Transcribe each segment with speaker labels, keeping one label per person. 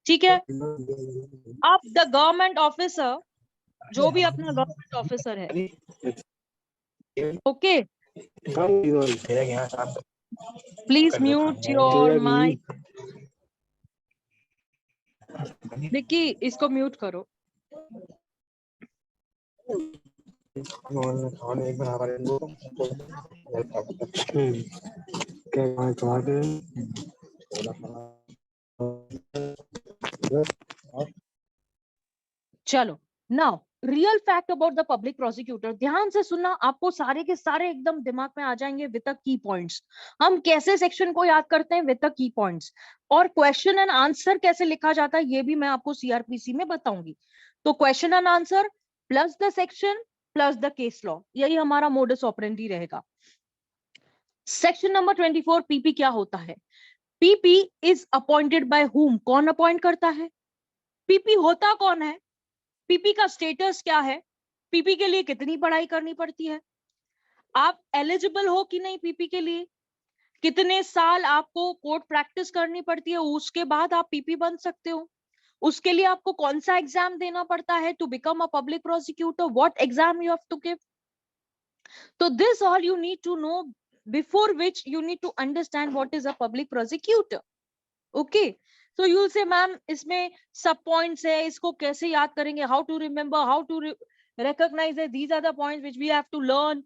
Speaker 1: ठीक है। अब द गवर्नमेंट ऑफिसर, जो भी अपना गवर्नमेंट ऑफिसर है, okay, please mute your mic. Vicky, इसको म्यूट करो। चलो, now real fact about the public prosecutor. ध्यान से सुनना, आपको सारे के सारे एकदम दिमाग में आ जाएंगे विद द की पॉइंट्स। हम कैसे सेक्शन को याद करते हैं? With the key points. और क्वेश्चन एंड आंसर कैसे लिखा जाता है ये भी मैं आपको सीआरपीसी में बताऊंगी। तो question and answer plus the section plus the case law, यही हमारा मोडस ऑपरेंडी रहेगा। सेक्शन नंबर 24, पीपी क्या होता है? PP is appointed by whom? कौन अपॉइंट करता है? पीपी होता कौन है? पीपी का स्टेटस क्या है? पीपी के लिए कितनी पढ़ाई करनी पड़ती है? आप एलिजिबल हो कि नहीं पीपी के लिए? कितने साल आपको कोर्ट प्रैक्टिस करनी पड़ती है, उसके बाद आप पीपी बन सकते हो? उसके लिए आपको कौन सा एग्जाम देना पड़ता है to become a public prosecutor? What exam you have to give? तो this all you need to know before which you need to understand what is a public prosecutor. Okay, so you'll say ma'am इसमें सब points है, इसको कैसे याद करेंगे? How to remember, how to recognize that these are the points which we have to learn?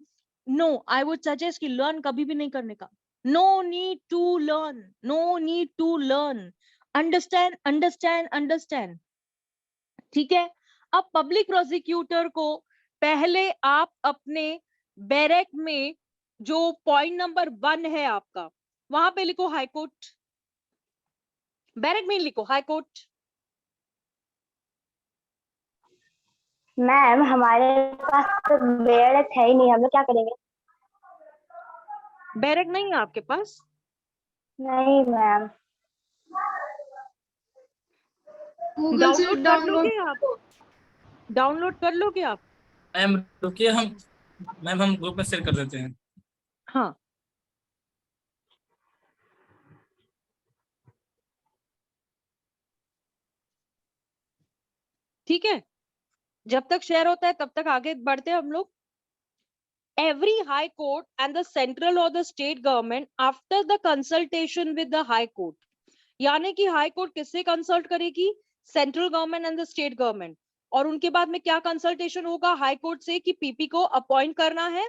Speaker 1: No, I would suggest कि learn कभी भी नहीं करने का। No need to learn, no need to learn, understand, understand, understand। ठीक है। अब public prosecutor को पहले आप अपने बैरक में जो पॉइंट नंबर 1 है आपका, वहां पे लिखो हाई कोर्ट। बैरक में लिखो हाई कोर्ट।
Speaker 2: मैम हमारे पास तो बैरक है ही नहीं, हम लोग क्या करेंगे?
Speaker 1: बैरक नहीं है आपके पास?
Speaker 2: नहीं मैम।
Speaker 1: डाउनलोड कर लोगे आप? डाउनलोड कर लोगे आप?
Speaker 3: मैम रुकिए, हम ग्रुप में शेयर कर देते हैं।
Speaker 1: हाँ, ठीक है। जब तक शेयर होता है तब तक आगे बढ़ते हैं हम लोग। Every high court and the central or the state government after the consultation with the high court, यानी कि हाई कोर्ट किससे कंसल्ट करेगी? Central government and the state government. और उनके बाद में क्या कंसल्टेशन होगा हाई कोर्ट से कि पीपी को अपॉइंट करना है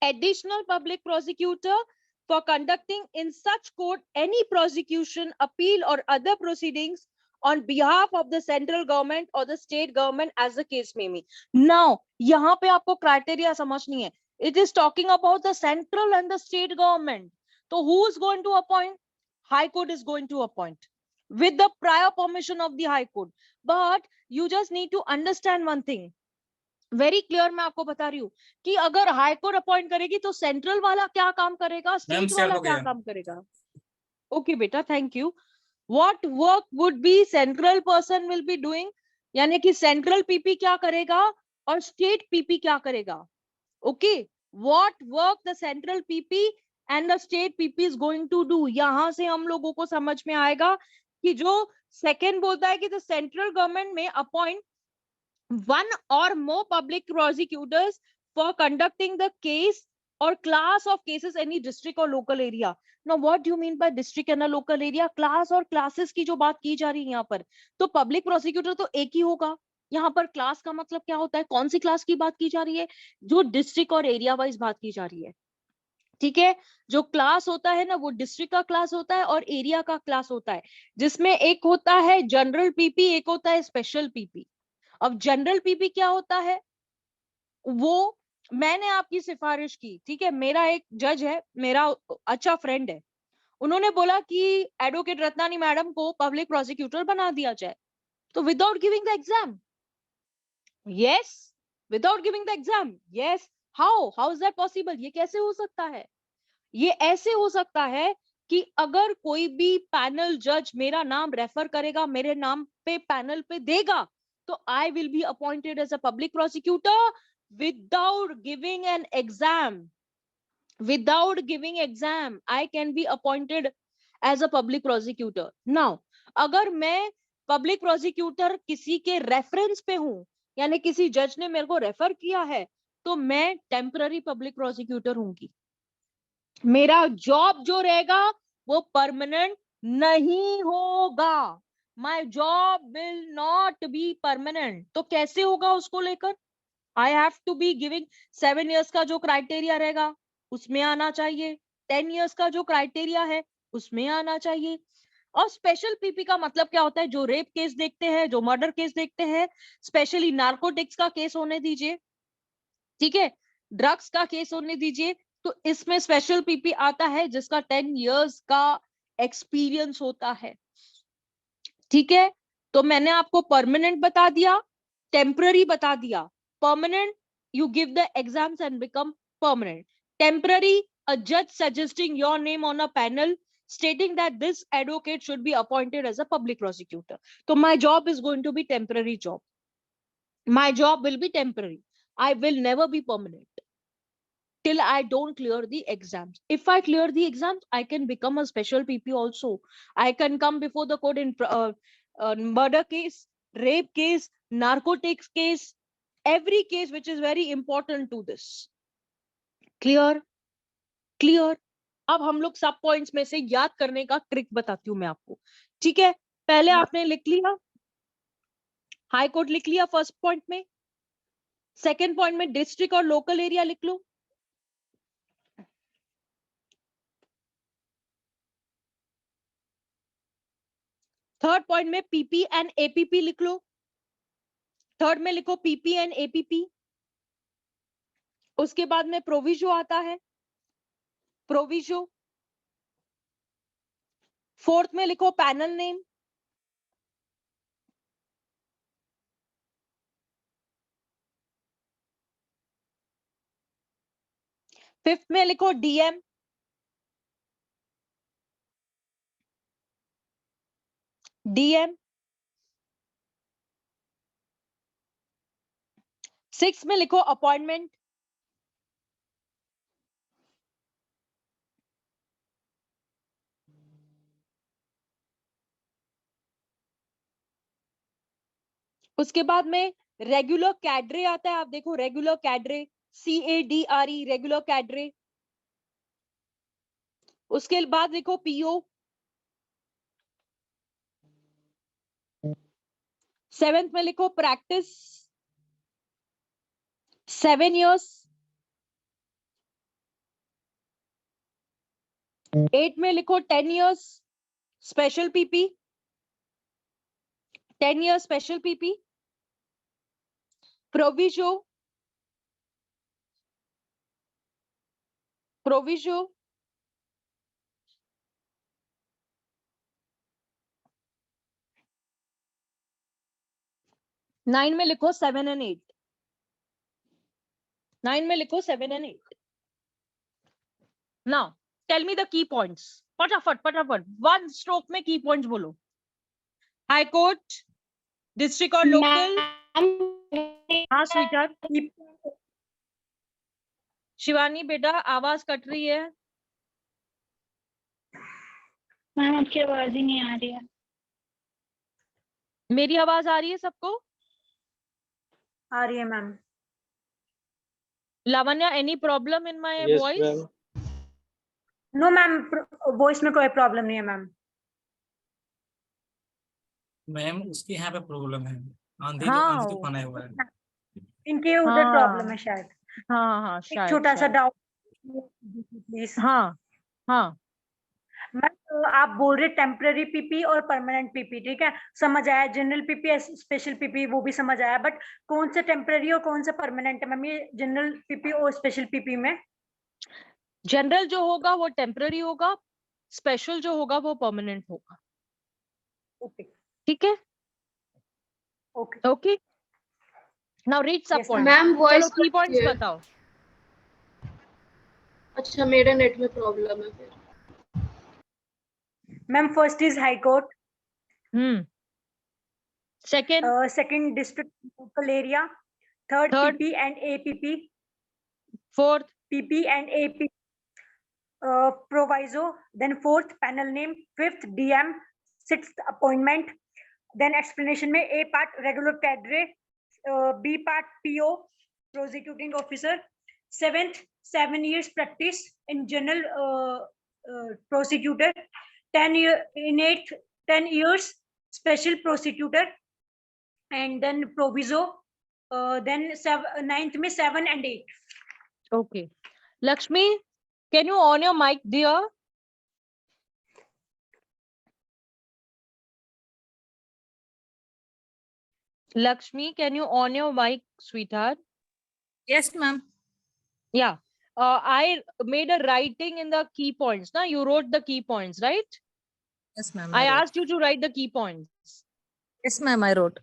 Speaker 1: additional public prosecutor for conducting in such court any prosecution, appeal or other proceedings on behalf of the central government or the state government as the case may be. Now, यहाँ पे आपको criteria समझनी है. It is talking about the central and the state government. So who is going to appoint? High Court is going to appoint with the prior permission of the High Court. But you just need to understand one thing. Very clear मैं आपको बता रही हूँ कि अगर high court appoint करेगी तो central वाला क्या काम करेगा, स्टेट वाला क्या काम करेगा? ओके बेटा, thank you. What work would be central person will be doing, यानी कि सेंट्रल पीपी क्या करेगा और स्टेट पीपी क्या करेगा? Okay, what work the central PP and the state PP is going to do. यहां से हम लोगों को समझ में आएगा कि जो सेकेंड बोलता है कि the central government may appoint one or more public prosecutors for conducting the case or class of cases any district or local area. Now what do you mean by district and a local area? Class और classes की जो बात की जा रही है यहाँ पर, तो public prosecutor तो एक ही होगा। यहाँ पर क्लास का मतलब क्या होता है? कौन सी क्लास की बात की जा रही है? जो डिस्ट्रिक्ट और एरिया वाइज बात की जा रही है। ठीक है, जो क्लास होता है ना वो डिस्ट्रिक्ट का क्लास होता है और एरिया का क्लास होता है, जिसमें एक होता है जनरल पीपी, एक होता है स्पेशल पीपी। अब जनरल पीपी क्या होता है? वो मैंने आपकी सिफारिश की, ठीक है, मेरा एक जज है, मेरा अच्छा फ्रेंड है, उन्होंने बोला कि एडवोकेट रत्नानी मैडम को पब्लिक प्रोसिक्यूटर बना दिया जाए, तो without giving the exam, yes, without giving the exam, yes, how is that possible? ये कैसे हो सकता है? ये ऐसे हो सकता है कि अगर कोई भी पैनल जज मेरा नाम रेफर करेगा, मेरे नाम पे पैनल पे देगा, तो I will be appointed as a public prosecutor without giving an exam. Without giving exam, I can be appointed as a public prosecutor. Now, अगर मैं पब्लिक प्रोसिक्यूटर किसी के रेफरेंस पे हूं, यानी किसी जज ने मेरे को रेफर किया है, तो मैं टेम्पररी पब्लिक प्रोसिक्यूटर हूंगी। मेरा जॉब जो रहेगा वो परमानेंट नहीं होगा। My job will not be permanent. तो कैसे होगा उसको लेकर? I have to be giving 7 years का जो क्राइटेरिया रहेगा उसमें आना चाहिए, 10 years का जो क्राइटेरिया है उसमें आना चाहिए। और स्पेशल पीपी का मतलब क्या होता है? जो रेप केस देखते हैं, जो मर्डर केस देखते हैं, स्पेशली नार्कोटिक्स का केस होने दीजिए, ठीक है, ड्रग्स का केस होने दीजिए, तो इसमें स्पेशल पीपी आता है जिसका 10 years का एक्सपीरियंस होता है। ठीक है, तो मैंने आपको परमानेंट बता दिया, टेम्पररी बता दिया। Permanent, you give the exams and become permanent. Temporary, a judge suggesting your name on a panel stating that this advocate should be appointed as a public prosecutor. So my job is going to be temporary job. My job will be temporary. I will never be permanent till I don't clear the exams. If I clear the exams, I can become a special PP also. I can come before the court in murder case, rape case, narcotics case, every case which is very important to this. Clear? Clear? अब हम लोग सब points में से याद करने का trick बताती हूँ मैं आपको। ठीक है, पहले आपने लिख लिया, हाई कोर्ट लिख लिया फर्स्ट पॉइंट में। सेकंड पॉइंट में डिस्ट्रिक्ट और लोकल एरिया लिख लो। थर्ड पॉइंट में पीपी एंड एपीपी लिख लो। थर्ड में लिखो पीपी एंड एपीपी। उसके बाद में प्रोविजो आता है, प्रोविजो। फोर्थ में लिखो पैनल नेम। फिफ्थ में लिखो डीएम। डीएम। सिक्स में लिखो अपॉइंटमेंट। उसके बाद में रेगुलर कैडरे आता है, आप देखो regular cadre, CADRE, regular cadre. उसके बाद लिखो पीओ। सेवेंथ में लिखो प्रैक्टिस 7 years। 8 में लिखो 10 years special PP, 10 years special PP. Proviso, proviso. 9 में लिखो 7 and 8। 9 में लिखो 7 and 8। Now tell me the key points, फटाफट फटाफट, वन स्ट्रोक में की पॉइंट्स बोलो। हाई कोर्ट, डिस्ट्रिक्ट और लोकल। हाँ स्वीटहार्ट। शिवानी बेटा आवाज कट रही है।
Speaker 4: मैम आपकी आवाज ही नहीं आ रही है।
Speaker 1: मेरी आवाज आ रही है सबको?
Speaker 4: आ रही है ma'am.
Speaker 1: Lavanya, any problem in my voice?
Speaker 4: No ma'am, voice में कोई प्रॉब्लम नहीं है मैम।
Speaker 3: मैम उसके यहाँ पे प्रॉब्लम है, आंधी
Speaker 1: हाँ,
Speaker 3: आंधी तूफान आया हुआ है।
Speaker 4: इनके उधर प्रॉब्लम है शायद।
Speaker 1: हाँ हाँ
Speaker 4: एक
Speaker 1: शायद
Speaker 4: छोटा सा
Speaker 1: शायद।
Speaker 4: Doubt please.
Speaker 1: हाँ हाँ
Speaker 4: मैम आप बोल रहे टेम्पररी पीपी और परमानेंट पीपी, ठीक है, समझ आया। जनरल पीपी, स्पेशल पीपी, वो भी समझ आया, बट कौन सा टेम्पररी और कौन सा परमानेंट है मैम? ये जनरल पीपी और स्पेशल पीपी में
Speaker 1: जनरल जो होगा वो टेम्पररी होगा, स्पेशल जो होगा वो परमानेंट होगा।
Speaker 4: ओके
Speaker 1: ठीक है,
Speaker 4: ओके।
Speaker 1: ओके। नाउ रीड सब
Speaker 4: Yes,
Speaker 1: पॉइंट्स।
Speaker 5: मैम
Speaker 1: चलो
Speaker 5: वॉइस
Speaker 1: की पॉइंट्स बताओ।
Speaker 5: अच्छा मेरे नेट में प्रॉब्लम है फिर।
Speaker 4: Ma'am first is high court,
Speaker 1: second,
Speaker 4: second district local area, third
Speaker 1: third,
Speaker 4: PP and APP,
Speaker 1: fourth,
Speaker 4: PP and AP proviso, then fourth panel name, fifth DM, Sixth, appointment. Then explanation में A part regular cadre, B part PO prosecuting officer. Seventh, 7 years practice in general prosecutor. 10 years special prosecutor, and then proviso. Then ninth में 7 and 8.
Speaker 1: Okay. Lakshmi, can you on your mic, dear? Lakshmi, can you on your mic, sweetheart?
Speaker 6: Yes, ma'am.
Speaker 1: Yeah. I made a writing in the key points. Now you wrote the key points, right?
Speaker 6: Yes, ma'am.
Speaker 1: I
Speaker 6: wrote.
Speaker 1: asked you to write the key points.
Speaker 6: Yes, ma'am. I wrote.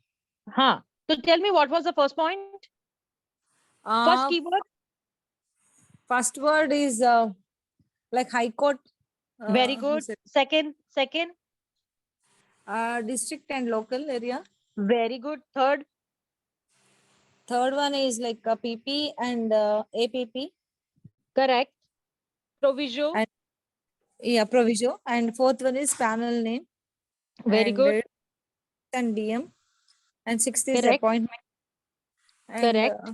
Speaker 1: Huh. So tell me, what was the first point? First keyword?
Speaker 6: First word is like High Court.
Speaker 1: Very good. Second.
Speaker 6: District and local area.
Speaker 1: Very good. Third.
Speaker 6: Third one is like a PP and APP.
Speaker 1: Correct. Proviso.
Speaker 6: And yeah, proviso. And fourth one is panel name.
Speaker 1: Very
Speaker 6: and
Speaker 1: good.
Speaker 6: And DM. And sixth is
Speaker 1: Correct.
Speaker 6: appointment. And,
Speaker 1: Correct.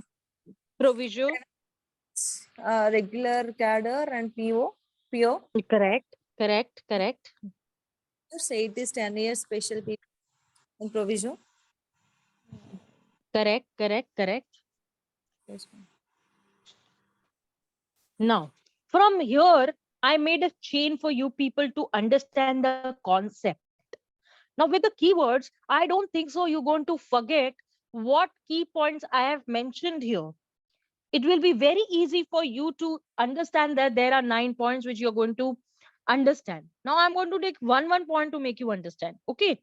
Speaker 1: Proviso.
Speaker 6: Regular cadre and PO.
Speaker 1: Correct.
Speaker 6: So it is 10 years special PP and proviso.
Speaker 1: Correct.
Speaker 6: Yes, ma'am.
Speaker 1: Now, from here, I made a chain for you people to understand the concept. Now, with the keywords, I don't think so you're going to forget what key points I have mentioned here. It will be very easy for you to understand that there are 9 points which you're going to understand. Now, I'm going to take one point to make you understand. Okay.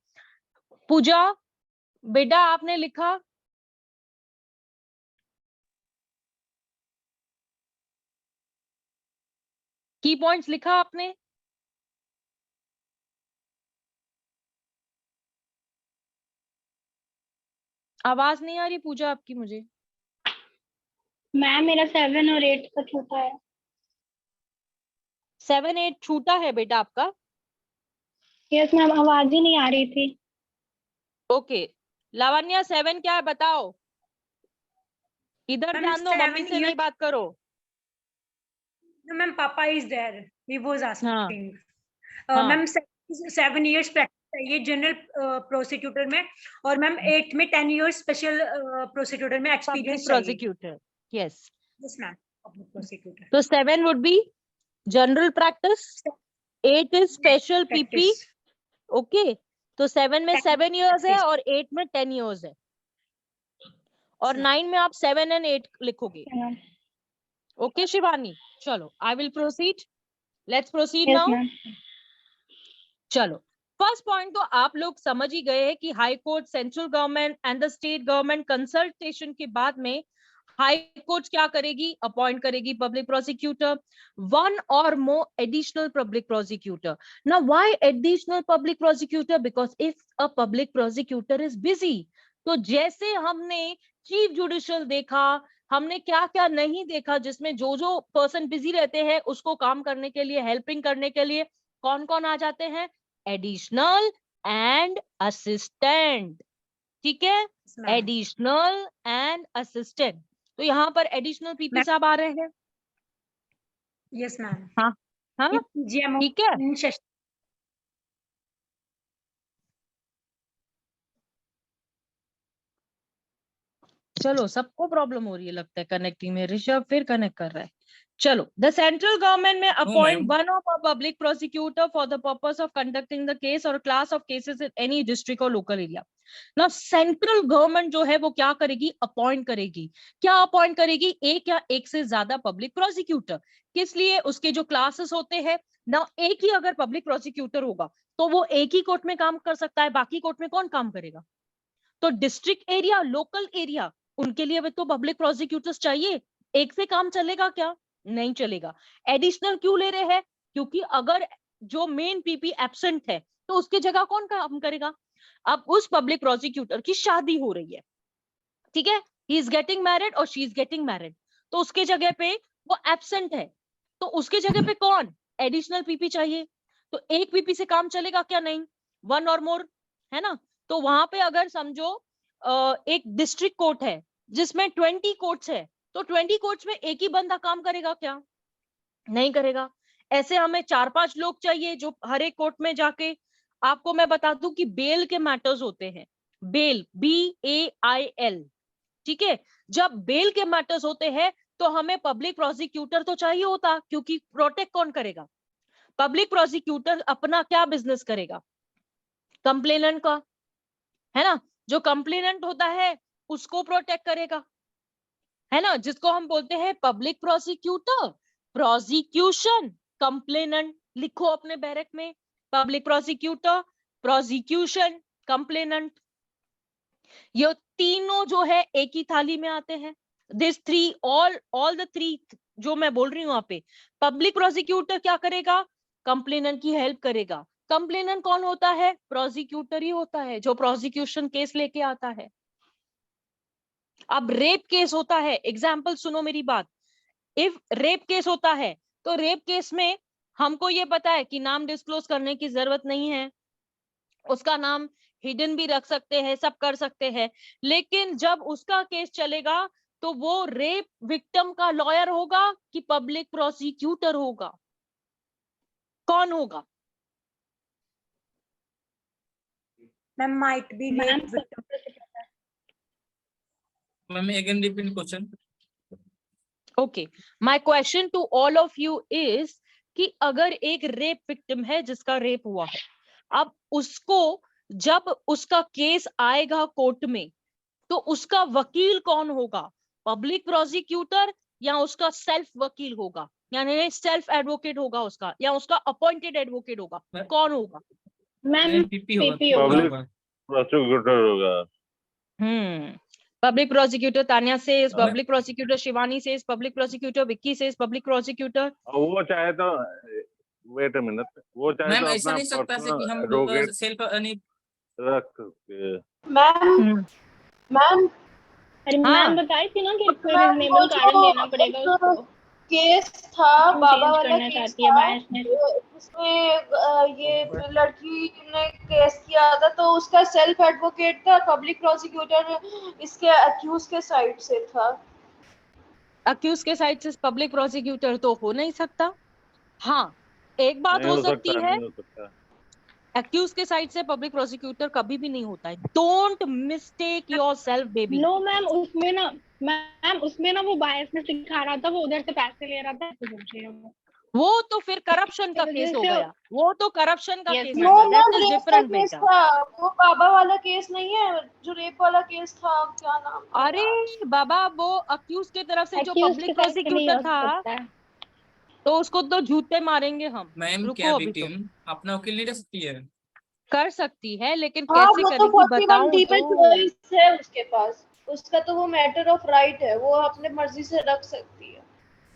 Speaker 1: Pooja, बेटा आपने लिखा? की points लिखा आपने? आवाज नहीं आ रही पूजा आपकी मुझे।
Speaker 2: मैम मेरा 7 और 8 का छोटा है।
Speaker 1: 7, 8 छूटा है बेटा आपका?
Speaker 2: यस मैम, आवाज ही नहीं आ रही थी।
Speaker 1: ओके, लावण्या 7 क्या है बताओ? इधर ध्यान दो, मम्मी से नहीं बात करो।
Speaker 4: No, ma'am, Papa is there. He was asking.
Speaker 1: हाँ.
Speaker 4: Ma'am, 7 years practice है ये जनरल प्रोसिक्यूटर में, और मैम 8 में 10 years स्पेशल प्रोसिक्यूटर में experience
Speaker 1: prosecutor. Yes
Speaker 4: ma'am, public prosecutor.
Speaker 1: तो 7 would be general practice, 8 is special PP. Okay, तो 7 में 7 years है और 8 में 10 years है, और 9 में आप 7 and 8 लिखोगे। ओके शिवानी, चलो I will proceed, let's proceed now. चलो, फर्स्ट पॉइंट तो आप लोग समझ ही गए हैं कि high court, central government and the state government consultation के बाद में हाई कोर्ट क्या करेगी? अपॉइंट करेगी पब्लिक प्रोसिक्यूटर, वन और मोर additional public prosecutor. Now why additional public prosecutor? Because if a public prosecutor is busy, तो जैसे हमने चीफ जुडिशियल देखा, हमने क्या क्या नहीं देखा, जिसमें जो जो पर्सन बिजी रहते हैं उसको काम करने के लिए, हेल्पिंग करने के लिए कौन कौन आ जाते हैं? Additional and assistant. ठीक है, एडिशनल एंड असिस्टेंट। तो यहाँ पर एडिशनल पीपी साहब आ रहे हैं।
Speaker 4: Yes ma'am.
Speaker 1: हाँ हाँ, ठीक है। चलो, सबको प्रॉब्लम हो रही है लगता है कनेक्टिंग में। ऋषभ फिर कनेक्ट कर रहा है। चलो, the central government may appoint one of a public prosecutor for the purpose of conducting the case or class of cases in any district और local area. Now central government जो है वो क्या करेगी? अपॉइंट करेगी। क्या अपॉइंट करेगी? एक या एक से ज्यादा पब्लिक प्रोसिक्यूटर। किस लिए? उसके जो क्लासेस होते हैं ना, एक ही अगर पब्लिक प्रोसिक्यूटर होगा तो वो एक ही कोर्ट में काम कर सकता है, बाकी कोर्ट में कौन काम करेगा? तो डिस्ट्रिक्ट एरिया, लोकल एरिया, उनके लिए तो पब्लिक प्रोसिक्यूटर्स चाहिए। एक से काम चलेगा क्या? नहीं चलेगा। एडिशनल क्यों ले रहे हैं? क्योंकि अगर जो मेन पीपी एब्सेंट है तो उसकी जगह कौन काम करेगा? अब उस पब्लिक प्रोसिक्यूटर की शादी हो रही है, ठीक है, ही इज गेटिंग मैरिड और शी इज गेटिंग मैरिड, तो उसके जगह पे वो एब्सेंट है, तो उसके जगह पे कौन? एडिशनल पीपी चाहिए। तो एक पीपी से काम चलेगा क्या? नहीं। 1 और मोर, है ना। तो वहां पे अगर समझो एक डिस्ट्रिक्ट कोर्ट है जिसमें 20 कोर्ट्स है, तो 20 कोर्ट्स में एक ही बंदा काम करेगा क्या? नहीं करेगा। ऐसे हमें 4-5 लोग चाहिए जो हर एक कोर्ट में जाके, आपको मैं बता दूं कि बेल के मैटर्स होते हैं, बेल, BAIL, ठीक है। जब बेल के मैटर्स होते हैं तो हमें पब्लिक प्रोसिक्यूटर तो चाहिए होता, क्योंकि प्रोटेक्ट कौन करेगा? पब्लिक प्रोसिक्यूटर अपना क्या बिजनेस करेगा? कंप्लेनेंट का, है ना। जो कंप्लेनेंट होता है उसको प्रोटेक्ट करेगा, है ना, जिसको हम बोलते हैं पब्लिक प्रोसिक्यूटर, प्रोसिक्यूशन, कंप्लेनेंट। लिखो अपने बैरक में, पब्लिक प्रोसिक्यूटर, प्रोसिक्यूशन, कंप्लेनेंट। ये तीनों जो है एक ही थाली में आते हैं। This three, all the three जो मैं बोल रही हूँ यहाँ पे, पब्लिक प्रोसिक्यूटर क्या करेगा? कंप्लेनेंट की हेल्प करेगा। कंप्लेनेंट कौन होता है? प्रोसिक्यूटर ही होता है, जो प्रोसिक्यूशन केस लेके आता है। अब रेप केस होता है, एग्जाम्पल सुनो मेरी बात। इफ रेप केस होता है तो रेप केस में हमको ये पता है कि नाम डिस्क्लोज करने की जरूरत नहीं है, उसका नाम हिडन भी रख सकते हैं, सब कर सकते हैं। लेकिन जब उसका केस चलेगा तो वो रेप विक्टिम का लॉयर होगा कि पब्लिक प्रोसिक्यूटर होगा? कौन होगा?
Speaker 4: Ma'am might be rape victim.
Speaker 3: Ma'am again repeat question.
Speaker 1: Okay, my question to all of you is कि अगर एक रेप विक्टिम है जिसका रेप हुआ है, अब उसको जब उसका केस आएगा कोर्ट में तो उसका वकील कौन होगा? पब्लिक प्रोसिक्यूटर या उसका सेल्फ वकील होगा, यानी सेल्फ एडवोकेट होगा उसका, या उसका अपॉइंटेड एडवोकेट होगा? कौन होगा?
Speaker 5: मैम
Speaker 3: पीपी होगा।
Speaker 5: PP होगा।
Speaker 7: पब्लिक प्रोसिक्यूटर होगा।
Speaker 1: Public prosecutor Tanya says, public prosecutor Shivani says, public prosecutor Vicky says, public prosecutor.
Speaker 7: वो चाहे तो वेट अ मिनट, वो चाहे
Speaker 3: मैम
Speaker 7: तो
Speaker 3: ऐसा
Speaker 7: अपना
Speaker 3: नहीं सकता से कि हम
Speaker 7: एडवोकेट
Speaker 3: सेल्फ
Speaker 7: रख सकते हैं।
Speaker 5: मैम मैम
Speaker 8: अरे
Speaker 1: हाँ।
Speaker 8: मैम बताई थी ना कि फिर
Speaker 5: मैम,
Speaker 8: रिजनेबल
Speaker 5: वो
Speaker 8: कारण
Speaker 5: जो
Speaker 8: देना पड़ेगा
Speaker 5: एक
Speaker 8: उसको।
Speaker 5: केस था,
Speaker 8: क्यों
Speaker 5: बाबा
Speaker 8: change
Speaker 5: वाला
Speaker 8: करना
Speaker 5: केस
Speaker 8: चाहती है
Speaker 5: था,
Speaker 8: biasness?
Speaker 5: जिसमें ये लड़की ने केस किया था, तो उसका सेल्फ एडवोकेट था, पब्लिक प्रोसिक्यूटर इसके अक्यूज के साइड से था।
Speaker 1: अक्यूज के साइड से पब्लिक प्रोसिक्यूटर तो हो नहीं सकता। हाँ, एक बात
Speaker 7: नहीं
Speaker 1: हो
Speaker 7: हो
Speaker 1: सकती
Speaker 7: सकता,
Speaker 1: है,
Speaker 7: नहीं हो सकता।
Speaker 1: एक्यूज के साइड से पब्लिक प्रोसिक्यूटर कभी भी नहीं होता है। Don't mistake yourself baby.
Speaker 8: No ma'am, उसमें ना वो बायसनेस दिखा रहा था, वो उधर से पैसे ले रहा था, ऐसे समझिए वो।
Speaker 1: वो तो फिर करप्शन का केस हो गया, वो तो करप्शन का
Speaker 8: Yes,
Speaker 1: केस
Speaker 8: ma'am.
Speaker 1: हो
Speaker 5: नो
Speaker 1: गया।
Speaker 5: मैम,
Speaker 1: दैट इज
Speaker 5: रेप का
Speaker 1: डिफरेंट
Speaker 5: केस
Speaker 1: बेटा।
Speaker 5: था वो, बाबा वाला केस नहीं है जो रेप वाला केस था, क्या नाम था
Speaker 1: अरे
Speaker 5: यार?
Speaker 1: बाबा, वो अक्यूज की तरफ से जो
Speaker 8: Accused के
Speaker 1: पब्लिक
Speaker 8: साइड से नहीं
Speaker 1: प्रोसिक्यूटर
Speaker 8: हो
Speaker 1: था
Speaker 8: सकता है।
Speaker 1: तो उसको तो झूठे मारेंगे हम।
Speaker 3: मैम क्या
Speaker 1: रुको अभी तो
Speaker 3: विक्टिम अपना वकील नहीं रख सकती है?
Speaker 1: कर सकती है, लेकिन
Speaker 5: हाँ,
Speaker 1: कैसे
Speaker 5: वो तो
Speaker 1: करेगी
Speaker 5: 41
Speaker 1: बताऊं
Speaker 5: डी
Speaker 1: तो।
Speaker 5: में चॉइस है उसके पास, उसका तो वो मैटर ऑफ राइट है, वो अपने मर्जी से रख सकती है।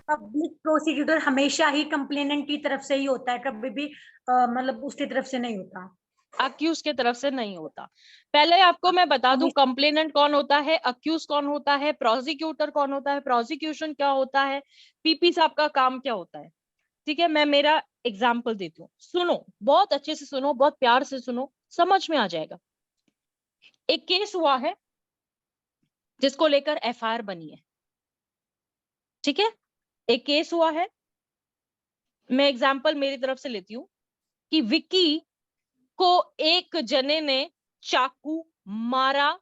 Speaker 4: पब्लिक प्रोसिक्यूटर हमेशा ही कंप्लेनेंट की तरफ से ही होता है, कभी भी मतलब उसकी तरफ से नहीं होता।
Speaker 1: अक्यूज के तरफ से नहीं होता। पहले आपको मैं बता दूं कंप्लेनेंट कौन होता है, अक्यूज कौन होता है, प्रोसिक्यूटर कौन होता है, प्रोसिक्यूशन क्या होता है, पीपी साहब का काम क्या होता है। ठीक है, मैं मेरा एग्जाम्पल देती हूँ, सुनो बहुत अच्छे से सुनो, बहुत प्यार से सुनो, समझ में आ जाएगा। एक केस हुआ है जिसको लेकर एफआईआर बनी है, ठीक है। एक केस हुआ है, मैं एग्जाम्पल मेरी तरफ से लेती हूँ कि विक्की को एक जने ने चाकू मारा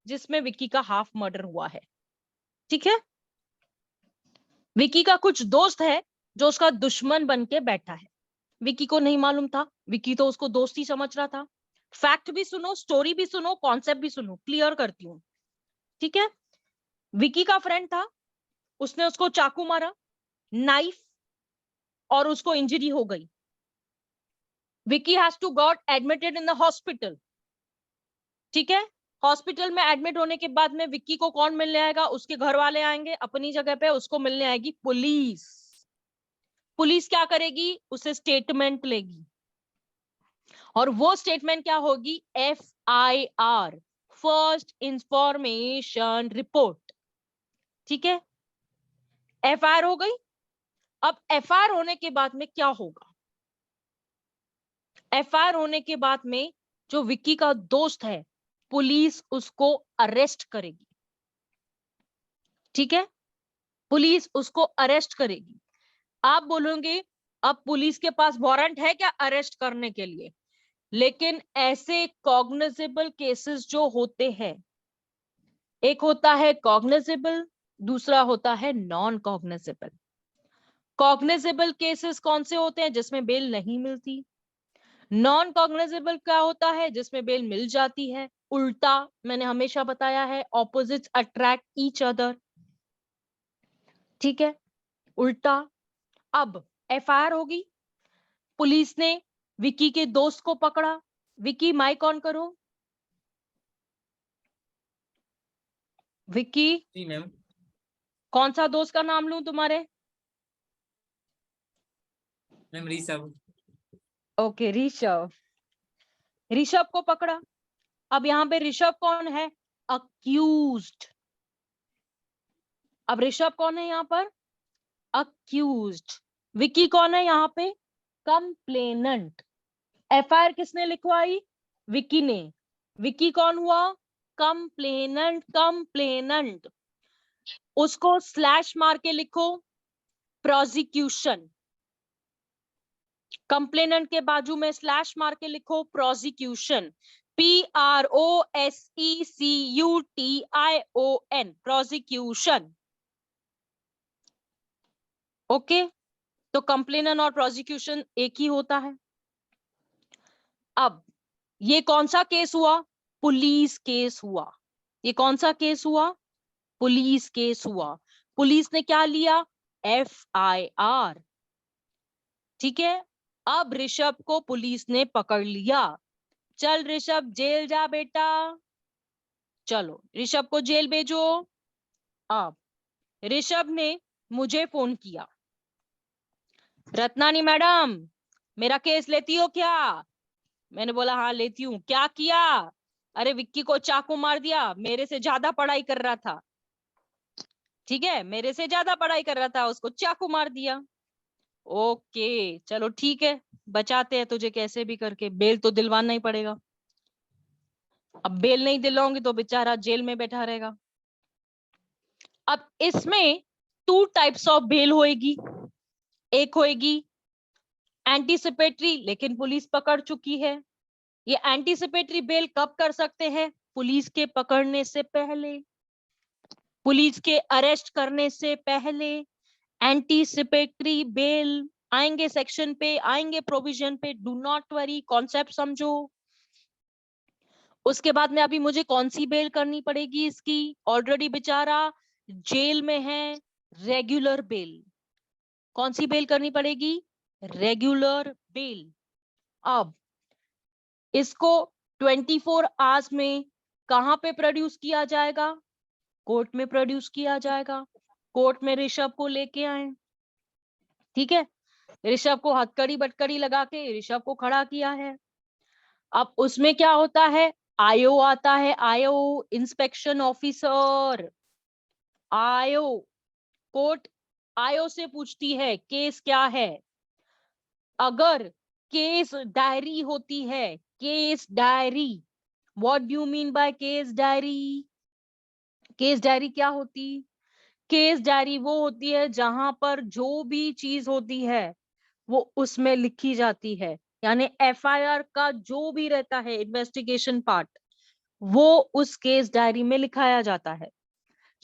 Speaker 1: जिसमें विक्की का हाफ मर्डर हुआ है, ठीक है। विक्की का कुछ दोस्त है जो उसका दुश्मन बन के बैठा है, विक्की को नहीं मालूम था, विक्की तो उसको दोस्ती समझ रहा था। फैक्ट भी सुनो, स्टोरी भी सुनो, कॉन्सेप्ट भी सुनो, क्लियर करती हूँ, ठीक है। विक्की का फ्रेंड था, उसने उसको चाकू मारा, नाइफ, और उसको इंजरी हो गई। Vicky has to got admitted in the hospital, ठीक है। हॉस्पिटल में एडमिट होने के बाद में विक्की को कौन मिलने आएगा? उसके घर वाले आएंगे अपनी जगह पे, उसको मिलने आएगी पुलिस। पुलिस क्या करेगी? उसे स्टेटमेंट लेगी, और वो स्टेटमेंट क्या होगी? FIR, फर्स्ट इंफॉर्मेशन रिपोर्ट, ठीक है। FIR हो गई। अब FIR होने के बाद में क्या होगा? FIR होने के बाद में जो विक्की का दोस्त है, पुलिस उसको अरेस्ट करेगी। ठीक है, पुलिस उसको अरेस्ट करेगी। आप बोलोगे अब पुलिस के पास वारंट है क्या अरेस्ट करने के लिए? लेकिन ऐसे कॉग्निजेबल केसेस जो होते हैं, एक होता है कॉग्निजेबल, दूसरा होता है नॉन कॉग्निजेबल। कॉग्निजेबल केसेस कौन से होते हैं? जिसमें बेल नहीं मिलती। नॉन कॉग्निजेबल क्या होता है? जिसमें बेल मिल जाती है। उल्टा, मैंने हमेशा बताया है, ऑपोजिट्स अट्रैक्ट ईच अदर। ठीक है, उल्टा। अब एफआईआर होगी, पुलिस ने विकी के दोस्त को पकड़ा। विकी, माइक ऑन करो। विकी,
Speaker 3: जी मैम।
Speaker 1: कौन सा दोस्त का नाम लूं तुम्हारे?
Speaker 3: मैम ऋषभ।
Speaker 1: ओके, ऋषभ। ऋषभ को पकड़ा। अब यहाँ पे ऋषभ कौन है? अक्यूज्ड। अब ऋषभ कौन है यहाँ पर? अक्यूज्ड। विकी कौन है यहाँ पे? कंप्लेनेंट। एफआईआर किसने लिखवाई? विकी ने। विकी कौन हुआ? कंप्लेनेंट। कंप्लेनेंट, उसको स्लैश मार के लिखो प्रोसिक्यूशन। कंप्लेनेंट के बाजू में स्लैश मार के लिखो प्रोसिक्यूशन। PROSECUTION, prosecution. ओके, तो कंप्लेनेंट और प्रोसिक्यूशन एक ही होता है। अब ये कौन सा केस हुआ? पुलिस केस हुआ। ये कौन सा केस हुआ? पुलिस केस हुआ। पुलिस ने क्या लिया? FIR। ठीक है, अब ऋषभ को पुलिस ने पकड़ लिया। चल ऋषभ, जेल जा बेटा। चलो ऋषभ को जेल भेजो। अब ऋषभ ने मुझे फोन किया, रत्नानी मैडम मेरा केस लेती हो क्या? मैंने बोला हाँ लेती हूँ। क्या किया? अरे विक्की को चाकू मार दिया, मेरे से ज्यादा पढ़ाई कर रहा था। ठीक है, मेरे से ज्यादा पढ़ाई कर रहा था, उसको चाकू मार दिया। ओके चलो ठीक है, बचाते हैं तुझे कैसे भी करके, बेल तो दिलवाना ही पड़ेगा। अब बेल नहीं दिलाऊंगी तो बेचारा जेल में बैठा रहेगा। अब इसमें 2 टाइप्स ऑफ बेल होएगी। एक होएगी एंटीसिपेटरी, लेकिन पुलिस पकड़ चुकी है। ये एंटीसिपेटरी बेल कब कर सकते हैं? पुलिस के पकड़ने से पहले, पुलिस के अरेस्ट करने से पहले एंटीसिपेटरी बेल आएंगे, सेक्शन पे आएंगे, प्रोविजन पे। डू नॉट वरी, कॉन्सेप्ट समझो। उसके बाद में अभी मुझे कौन सी बेल करनी पड़ेगी इसकी? ऑलरेडी बेचारा जेल में है, रेगुलर बेल। कौन सी बेल करनी पड़ेगी? Regular bell. अब इसको 24 आवर्स में कहां पे प्रोड्यूस किया जाएगा? कोर्ट में प्रोड्यूस किया जाएगा। कोर्ट में ऋषभ को लेके आए। ठीक है, ऋषभ को हथकड़ी बटकड़ी लगा के ऋषभ को खड़ा किया है। अब उसमें क्या होता है? आयो आता है, आयो इंस्पेक्शन ऑफिसर। आयो, कोर्ट आयो से पूछती है केस क्या है। अगर केस डायरी होती है, case diary, what do you mean by case diary? Case diary क्या होती? केस डायरी वो होती है जहां पर जो भी चीज होती है वो उसमें लिखी जाती है। यानी FIR का जो भी रहता है इन्वेस्टिगेशन पार्ट, वो उस केस डायरी में लिखाया जाता है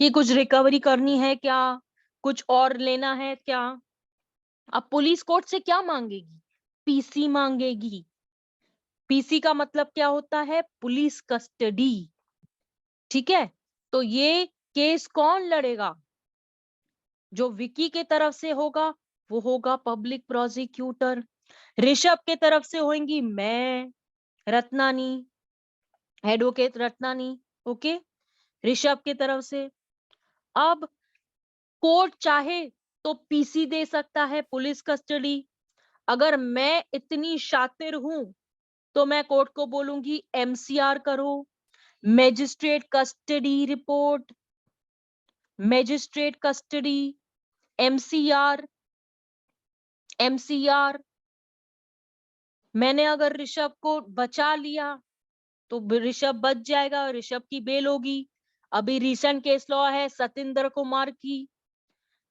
Speaker 1: कि कुछ रिकवरी करनी है क्या, कुछ और लेना है क्या। अब पुलिस कोर्ट से क्या मांगेगी? PC मांगेगी। PC का मतलब क्या होता है? Police custody. ठीक है, तो ये केस कौन लड़ेगा? जो विकी के तरफ से होगा वो होगा पब्लिक प्रोसिक्यूटर। ऋषभ के तरफ से होंगी मैं, रत्नानी, एडवोकेट रत्नानी। ओके, ऋषभ के तरफ से। अब कोर्ट चाहे तो PC दे सकता है, पुलिस कस्टडी। अगर मैं इतनी शातिर हूं तो मैं कोर्ट को बोलूंगी MCR करो, magistrate custody report, magistrate custody, MCR। मैंने अगर ऋषभ को बचा लिया तो ऋषभ बच जाएगा, ऋषभ की बेल होगी। अभी रिसेंट केस लॉ है सतेंद्र कुमार की,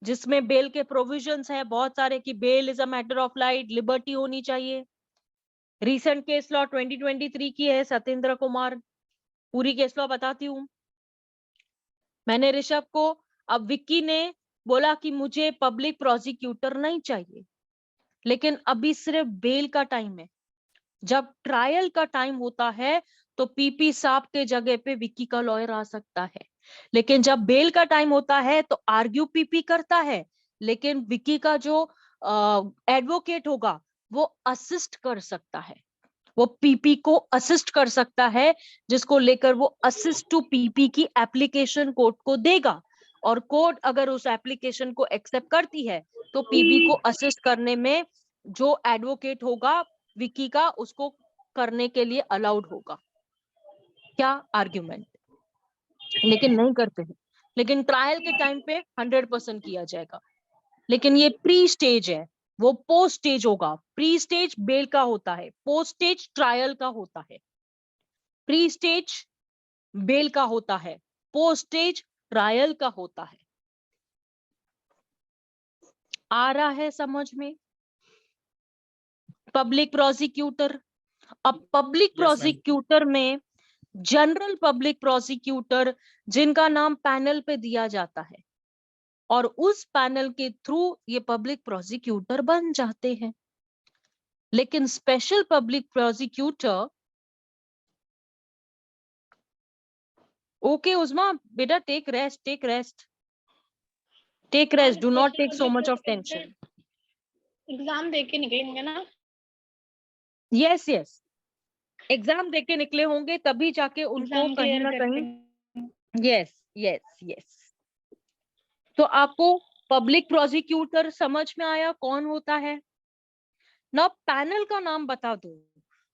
Speaker 1: जिसमें बेल के प्रोविजंस है बहुत सारे कि bail is a matter of life, liberty होनी चाहिए। रिसेंट केस लॉ 2023 की है सतेंद्र कुमार, पूरी केस लॉ बताती हूँ। मैंने ऋषभ को, अब विक्की ने बोला कि मुझे पब्लिक प्रोसिक्यूटर नहीं चाहिए, लेकिन अभी सिर्फ बेल का टाइम है। जब ट्रायल का टाइम होता है तो पीपी साहब के जगह पे विक्की का लॉयर आ सकता है, लेकिन जब बेल का टाइम होता है तो आर्ग्यू पीपी करता है, लेकिन विक्की का जो एडवोकेट होगा वो असिस्ट कर सकता है, वो पीपी को असिस्ट कर सकता है, जिसको लेकर वो असिस्ट टू पीपी की एप्लीकेशन कोर्ट को देगा, और कोर्ट अगर उस एप्लीकेशन को एक्सेप्ट करती है तो पीपी को असिस्ट करने में जो एडवोकेट होगा विकी का, उसको करने के लिए अलाउड होगा। क्या आर्ग्यूमेंट? लेकिन नहीं करते हैं, लेकिन ट्रायल के टाइम पे 100% किया जाएगा। लेकिन ये प्री स्टेज है, वो पोस्ट स्टेज होगा। प्री स्टेज बेल का होता है, पोस्ट स्टेज ट्रायल का होता है। प्री स्टेज बेल का होता है, पोस्ट स्टेज ट्रायल का होता है। आ रहा है समझ में? पब्लिक प्रोसिक्यूटर, अब पब्लिक प्रोसिक्यूटर में जनरल पब्लिक प्रोसिक्यूटर जिनका नाम पैनल पे दिया जाता है, और उस पैनल के थ्रू ये पब्लिक प्रोसिक्यूटर बन जाते हैं। लेकिन special public prosecutor, okay Usma बेटा, take rest, take rest, take rest, do not take so much of tension.
Speaker 8: Exam दे के निकलेंगे ना?
Speaker 1: यस यस, एग्जाम देके निकले होंगे तभी जाके उनको
Speaker 8: एग्जाम
Speaker 1: कहीं
Speaker 8: क्लियर
Speaker 1: ना
Speaker 8: करके।
Speaker 1: कहीं। Yes yes yes. तो आपको पब्लिक प्रोसिक्यूटर समझ में आया कौन होता है ना? पैनल का नाम बता दो।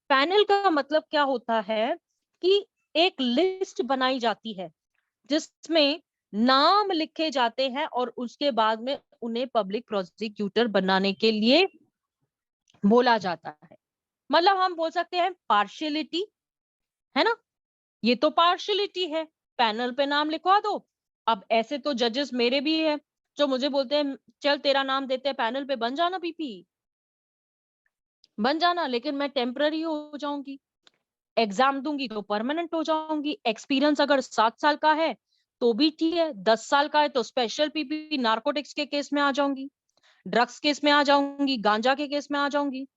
Speaker 1: पैनल का मतलब क्या होता है कि एक लिस्ट बनाई जाती है जिसमें नाम लिखे जाते हैं, और उसके बाद में उन्हें पब्लिक प्रोसिक्यूटर बनाने के लिए बोला जाता है। मतलब हम बोल सकते हैं पार्शियलिटी, है ना? ये तो पार्शियलिटी है, पैनल पे नाम लिखवा दो। अब ऐसे तो जजेस मेरे भी है जो मुझे बोलते हैं चल तेरा नाम देते हैं पैनल पे, बन जाना पीपी, बन जाना, लेकिन मैं टेम्पररी हो जाऊंगी, एग्जाम दूंगी तो परमानेंट हो जाऊंगी। एक्सपीरियंस अगर 7 साल का है तो भी ठीक है, 10 साल का है तो स्पेशल पीपी नार्कोटिक्स के केस में आ जाऊंगी, ड्रग्स केस में आ जाऊंगी, गांजा के केस में आ जाऊंगी,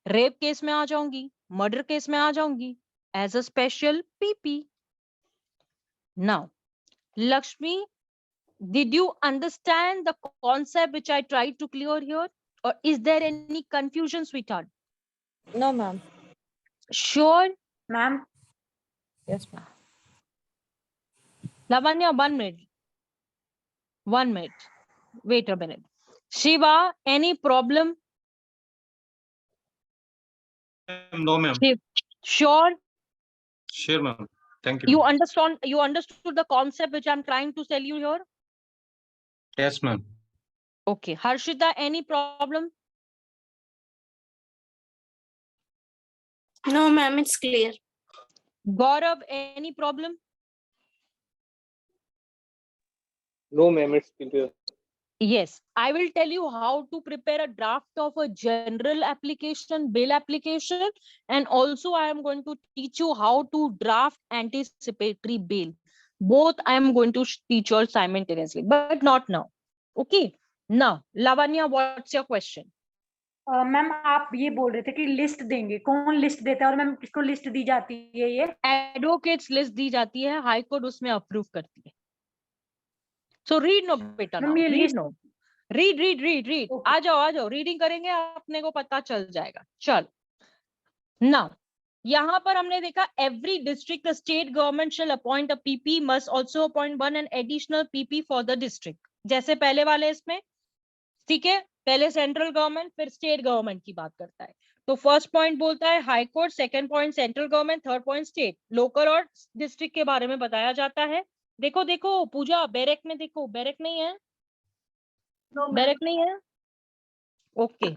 Speaker 1: रेप केस में आ जाऊंगी, मर्डर केस में आ जाऊंगी as a special PP. Now Lakshmi, did you understand the concept which I tried to clear here, or is there any confusion, sweetheart?
Speaker 6: No, ma'am.
Speaker 1: Sure.
Speaker 4: Ma'am
Speaker 6: Yes, ma'am.
Speaker 1: Lavanya, 1 minute. 1 minute. Wait a minute. Shiva, any problem?
Speaker 3: No, ma'am.
Speaker 1: Sure.
Speaker 3: Sure, ma'am. Thank you.
Speaker 1: You understood the concept which I'm trying to tell you here?
Speaker 3: Yes, ma'am.
Speaker 1: Okay. Harshita, any problem?
Speaker 9: No, ma'am, it's clear.
Speaker 1: Gaurav, any problem?
Speaker 10: No, ma'am, it's clear.
Speaker 1: Yes, I will tell you how to prepare a draft of a general application, bail application, and also I am going to teach you how to draft anticipatory bail. Both I am going to teach you all simultaneously, but not now. Okay. Now, Lavanya, what's your question?
Speaker 4: Ma'am आप ये बोल रहे थे कि list देंगे, कौन list देता है और मैम किसको लिस्ट दी जाती है? ये
Speaker 1: एडवोकेट्स लिस्ट दी जाती है, हाई कोर्ट उसमें अप्रूव करती है। सो रीड नो बेटा,
Speaker 4: मैम ये
Speaker 1: रीड
Speaker 4: लिस्ट
Speaker 1: नो, रीड आ जाओ, रीडिंग करेंगे, अपने को पता चल जाएगा। चल नाउ, यहाँ पर हमने देखा every district the state government shall appoint a PP, must also appoint one an additional PP for the district, जैसे पहले वाले इसमें, ठीक है? पहले सेंट्रल गवर्नमेंट फिर स्टेट गवर्नमेंट की बात करता है। तो फर्स्ट पॉइंट बोलता है high court, second point central government, third point state. Local और डिस्ट्रिक्ट के बारे में बताया जाता है। देखो देखो पूजा, बैरक में देखो, बैरक नहीं है, बैरक नहीं है। ओके,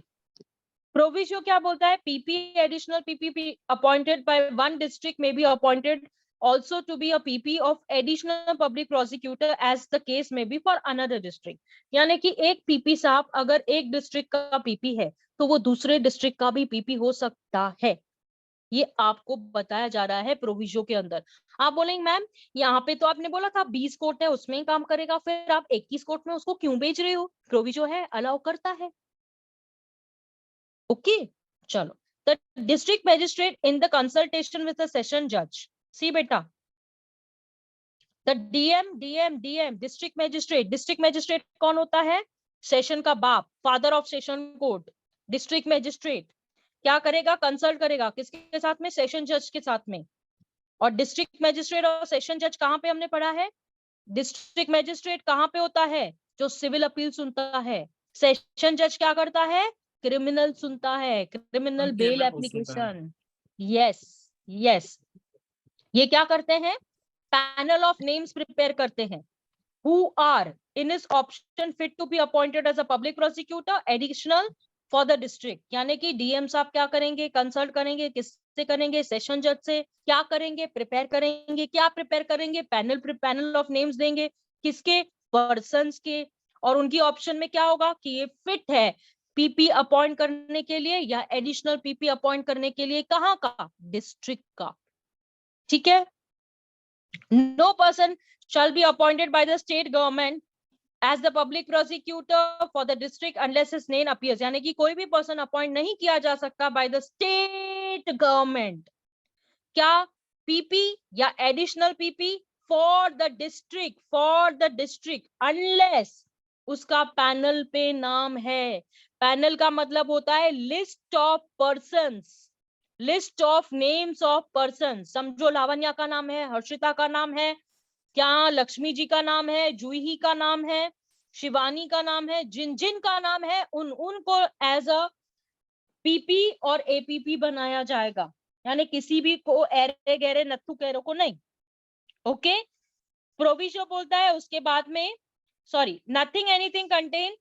Speaker 1: प्रोविजो क्या बोलता है? PP additional PP appointed by one district may be appointed also to be a PP of additional public prosecutor as the case may be for another district. यानी कि एक पीपी साहब अगर एक डिस्ट्रिक्ट का पीपी है तो वो दूसरे डिस्ट्रिक्ट का भी पीपी हो सकता है। ये आपको बताया जा रहा है प्रोविजो के अंदर। आप बोलेंगे मैम यहाँ पे तो आपने बोला था 20 कोर्ट है उसमें ही काम करेगा, फिर आप 21 कोर्ट में उसको क्यों भेज रहे हो? प्रोविजो है, अलाउ करता है। ओके चलो, the district magistrate in the consultation with the session जज। सी बेटा, द डीएम डिस्ट्रिक्ट मैजिस्ट्रेट कौन होता है? सेशन का बाप, father of session court. District magistrate क्या करेगा? कंसल्ट करेगा किसके साथ में? सेशन जज के साथ में। और डिस्ट्रिक्ट मैजिस्ट्रेट और सेशन जज कहाँ पे हमने पढ़ा है? डिस्ट्रिक्ट मैजिस्ट्रेट कहाँ पे होता है? जो सिविल अपील सुनता है। सेशन जज क्या करता है? क्रिमिनल सुनता है, क्रिमिनल बेल एप्लीकेशन। यस, ये क्या करते हैं? पैनल ऑफ नेम्स प्रिपेयर करते हैं। Who are in his option fit to be appointed as a public prosecutor additional for the district। यानी कि डीएम साहब क्या करेंगे? कंसल्ट करेंगे, किससे करेंगे? सेशन जज से। क्या करेंगे? प्रिपेयर करेंगे। क्या प्रिपेयर करेंगे? पैनल ऑफ नेम्स देंगे, किसके? पर्सन्स के। और उनकी ऑप्शन में क्या होगा कि ये फिट है पीपी अपॉइंट करने के लिए या एडिशनल पीपी अपॉइंट करने के लिए। कहाँ का? डिस्ट्रिक्ट का। ठीक है। No person shall be appointed by the state government as the public prosecutor for the district unless his name appears। यानी कि कोई भी पर्सन अपॉइंट नहीं किया जा सकता by the state government। क्या? पीपी या additional PP for the district unless उसका पैनल पे नाम है। पैनल का मतलब होता है list of persons, list of names of person. समझो लावण्या का नाम है, हर्षिता का नाम है, क्या लक्ष्मी जी का नाम है, जूही का नाम है, शिवानी का नाम है, जिन जिन का नाम है उनको एज अ पीपी और एपीपी बनाया जाएगा। यानी किसी भी को एरे गहरे नत्थु कैरो को नहीं। ओके, प्रोविजो बोलता है उसके बाद में sorry nothing anything contain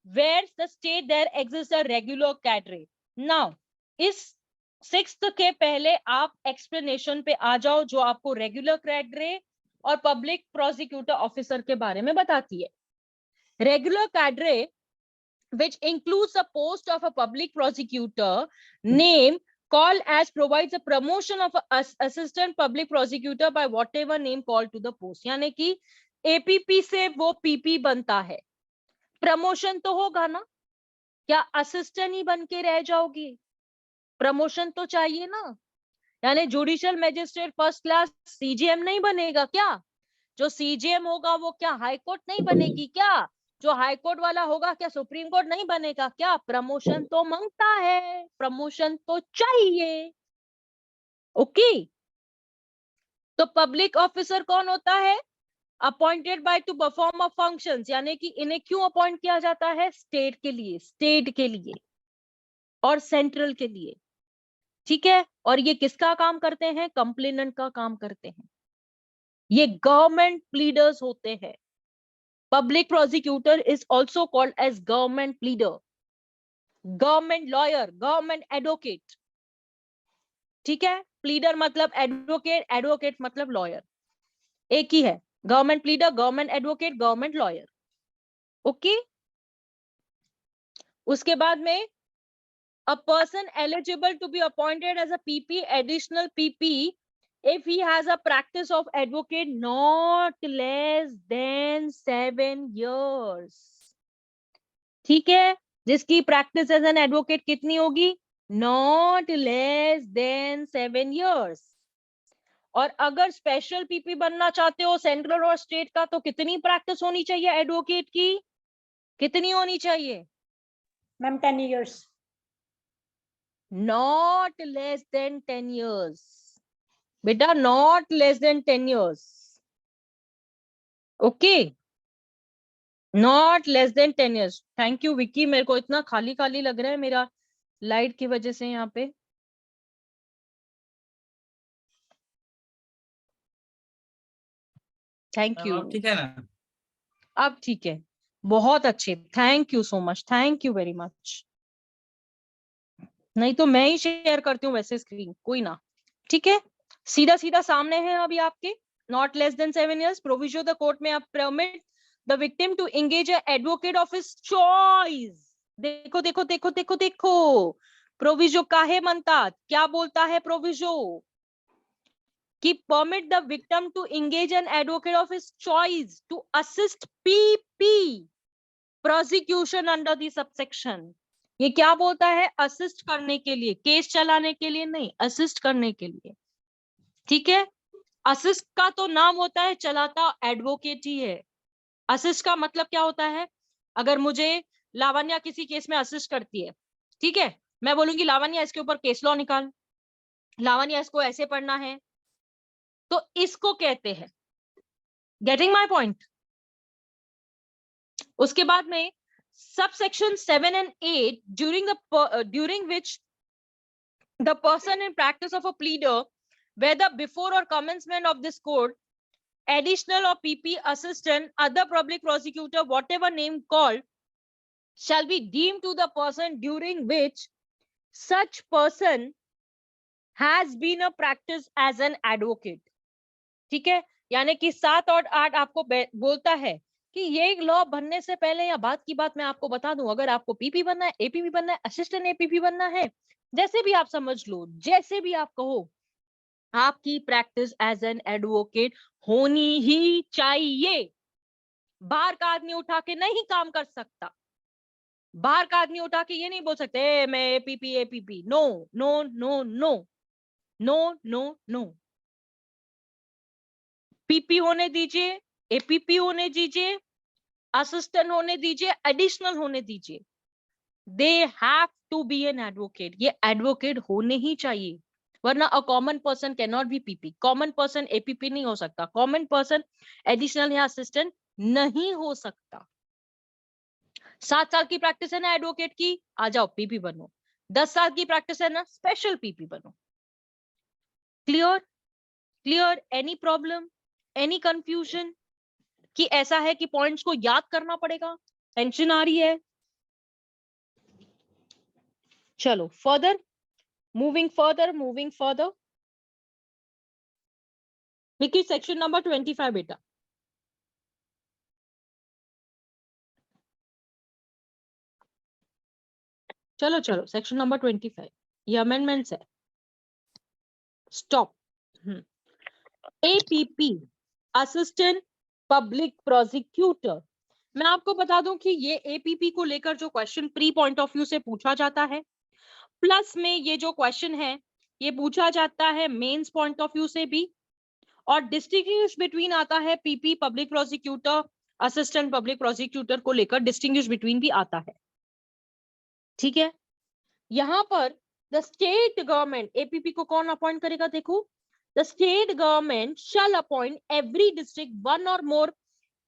Speaker 1: where the state there exist a regular cadre. Now इस 6th के पहले आप एक्सप्लेनेशन पे आ जाओ जो आपको रेगुलर कैडरे और पब्लिक प्रोसिक्यूटर ऑफिसर के बारे में बताती है। Regular cadre which includes the post of a public prosecutor name called as provides a promotion of a assistant public prosecutor by whatever name called to the post। यानी कि APP से वो PP बनता है। प्रमोशन तो होगा ना, क्या असिस्टेंट ही बन के रह जाओगी? प्रमोशन तो चाहिए ना। यानी judicial magistrate first class CGM नहीं बनेगा क्या? जो सीजीएम होगा वो क्या हाई कोर्ट नहीं बनेगी क्या? जो हाई कोर्ट वाला होगा क्या सुप्रीम कोर्ट नहीं बनेगा क्या? प्रमोशन तो मांगता है, प्रमोशन तो चाहिए। ओके, तो पब्लिक ऑफिसर कौन होता है? Appointed by two perform a functions. यानी कि इन्हें क्यों अपॉइंट किया जाता है? स्टेट के लिए और सेंट्रल के लिए। ठीक है, और ये किसका काम करते हैं? कंप्लेनेंट का काम करते हैं। ये गवर्नमेंट प्लीडर्स होते हैं। Public prosecutor is also called as government pleader, government lawyer, government advocate. ठीक है, प्लीडर मतलब एडवोकेट, एडवोकेट मतलब लॉयर, एक ही है। Government pleader, government advocate, government lawyer. Okay, उसके बाद में a person eligible to be appointed as a PP, additional PP, if he has a practice of advocate not less than 7 years। ठीक है, जिसकी practice as an advocate कितनी होगी? not less than 7 years। और अगर स्पेशल पीपी बनना चाहते हो सेंट्रल और स्टेट का, तो कितनी प्रैक्टिस होनी चाहिए एडवोकेट की? कितनी होनी चाहिए
Speaker 4: ma'am? 10 years।
Speaker 1: Not less than 10 years बेटा, not less than 10 years। Okay, not less than 10 years। Thank you Vicky, मेरे को इतना खाली खाली लग रहा है मेरा लाइट की वजह से यहाँ पे। Thank you.
Speaker 3: ठीक है ना?
Speaker 1: अब ठीक है, बहुत अच्छे, thank you so much, thank you very much. नहीं तो मैं ही शेयर करती हूँ वैसे स्क्रीन, कोई ना, ठीक है। सीधा सीधा सामने है अभी आपके, not less than 7 years, proviso the court में आप permit the victim to engage a advocate of his choice. देखो देखो देखो देखो देखो, प्रोविजो काहे म्हणतात, क्या बोलता है प्रोविजो कि permit the victim to engage an advocate of his choice to assist PP prosecution under the subsection. ये क्या बोलता है, असिस्ट करने के लिए, केस चलाने के लिए नहीं, असिस्ट करने के लिए, ठीक है। असिस्ट का तो नाम होता है, चलाता एडवोकेट ही है। असिस्ट का मतलब क्या होता है, अगर मुझे लावण्या किसी केस में असिस्ट करती है, ठीक है, मैं बोलूंगी लावण्या इसके ऊपर केस लॉ निकाल, लावण्या इसको ऐसे पढ़ना है, तो इसको कहते हैं, गेटिंग माई पॉइंट। उसके बाद में subsection 7 and 8 during which the person in practice of a pleader, whether before or commencement of this court, additional or PP assistant, other public prosecutor, whatever name called, shall be deemed to the person during which such person has been a practice as an advocate। ठीक है, यानी कि 7 और 8 आपको बोलता है कि ये लॉ बनने से पहले, या बात की बात मैं आपको बता दूं, अगर आपको पीपी बनना है, एपीपी बनना है, असिस्टेंट एपीपी बनना है, जैसे भी आप समझ लो, जैसे भी आप कहो, आपकी प्रैक्टिस एज एन एडवोकेट होनी ही चाहिए। बाहर का आदमी उठा के नहीं काम कर सकता, बाहर का आदमी उठा के ये नहीं बोल सकते मैं APP APP, no no no no no no no. PP होने दीजिए, एपीपी होने दीजिए, असिस्टेंट होने दीजिए, एडिशनल होने दीजिए, they have to be an advocate. ये एडवोकेट होने ही चाहिए, वरना a common person can not be PP, common person APP नहीं हो सकता, कॉमन पर्सन एडिशनल या असिस्टेंट नहीं हो सकता। 7 साल की प्रैक्टिस है ना एडवोकेट की, आ जाओ पीपी बनो। 10 साल की प्रैक्टिस है ना, स्पेशल पीपी बनो। Clear clear, any problem, any confusion कि ऐसा है कि पॉइंट्स को याद करना पड़ेगा, टेंशन आ रही है? चलो further, moving further. Vicky section number 25 बेटा, चलो चलो सेक्शन नंबर 25, ये अमेंडमेंट्स है। Stop. APP assistant public prosecutor, मैं आपको बता दूं कि ये एपीपी को लेकर जो question pre point of view से पूछा जाता है, प्लस में ये जो क्वेश्चन है ये पूछा जाता है मेंस पॉइंट ऑफ व्यू से भी, और डिस्टिंग्विश बिटवीन आता है PP public prosecutor, assistant public prosecutor को लेकर डिस्टिंग्विश बिटवीन भी आता है। ठीक है, यहां पर द स्टेट गवर्नमेंट, एपीपी को कौन अपॉइंट करेगा, देखो, the state government shall appoint every district 1 or more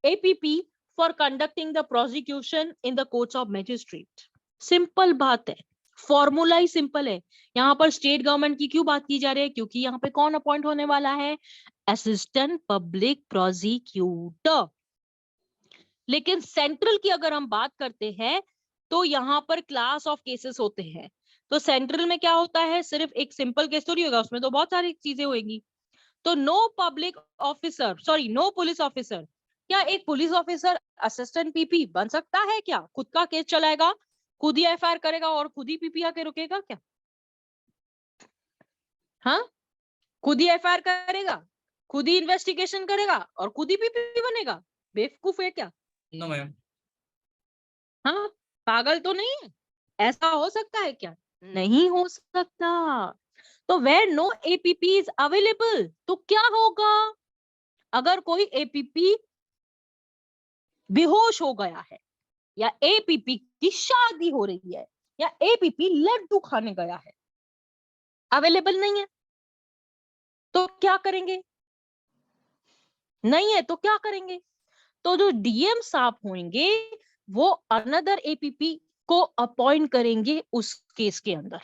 Speaker 1: APP for conducting the prosecution in the courts of magistrate. Simple बात है, फॉर्मूला ही सिंपल है। यहाँ पर स्टेट गवर्नमेंट की क्यों बात की जा रही है, क्योंकि यहाँ पे कौन अपॉइंट होने वाला है, असिस्टेंट पब्लिक प्रोसिक्यूटर। लेकिन सेंट्रल की अगर हम बात करते हैं तो यहाँ पर क्लास ऑफ केसेस होते हैं। तो सेंट्रल में क्या होता है, सिर्फ एक सिंपल केस थोड़ी होगा, उसमें तो बहुत सारी चीजें होगी। तो no public officer, sorry no police officer, क्या एक पुलिस ऑफिसर असिस्टेंट पीपी बन सकता है क्या? खुद का केस चलाएगा, खुद ही एफआईआर करेगा और खुद ही पीपी आके रुकेगा क्या? हाँ, खुद ही एफआईआर करेगा, खुद ही इन्वेस्टिगेशन करेगा और खुद ही पीपी बनेगा? बेवकूफ है क्या?
Speaker 3: No ma'am.
Speaker 1: हाँ, पागल तो नहीं है, ऐसा हो सकता है क्या? नहीं हो सकता। तो where no APP is available, तो क्या होगा, अगर कोई एपीपी बेहोश हो गया है, या एपीपी की शादी हो रही है, या एपीपी लड्डू खाने गया है, अवेलेबल नहीं है, तो क्या करेंगे? नहीं है तो क्या करेंगे? तो जो डीएम साहब होंगे वो अनदर एपीपी को अपॉइंट करेंगे उस केस के अंदर।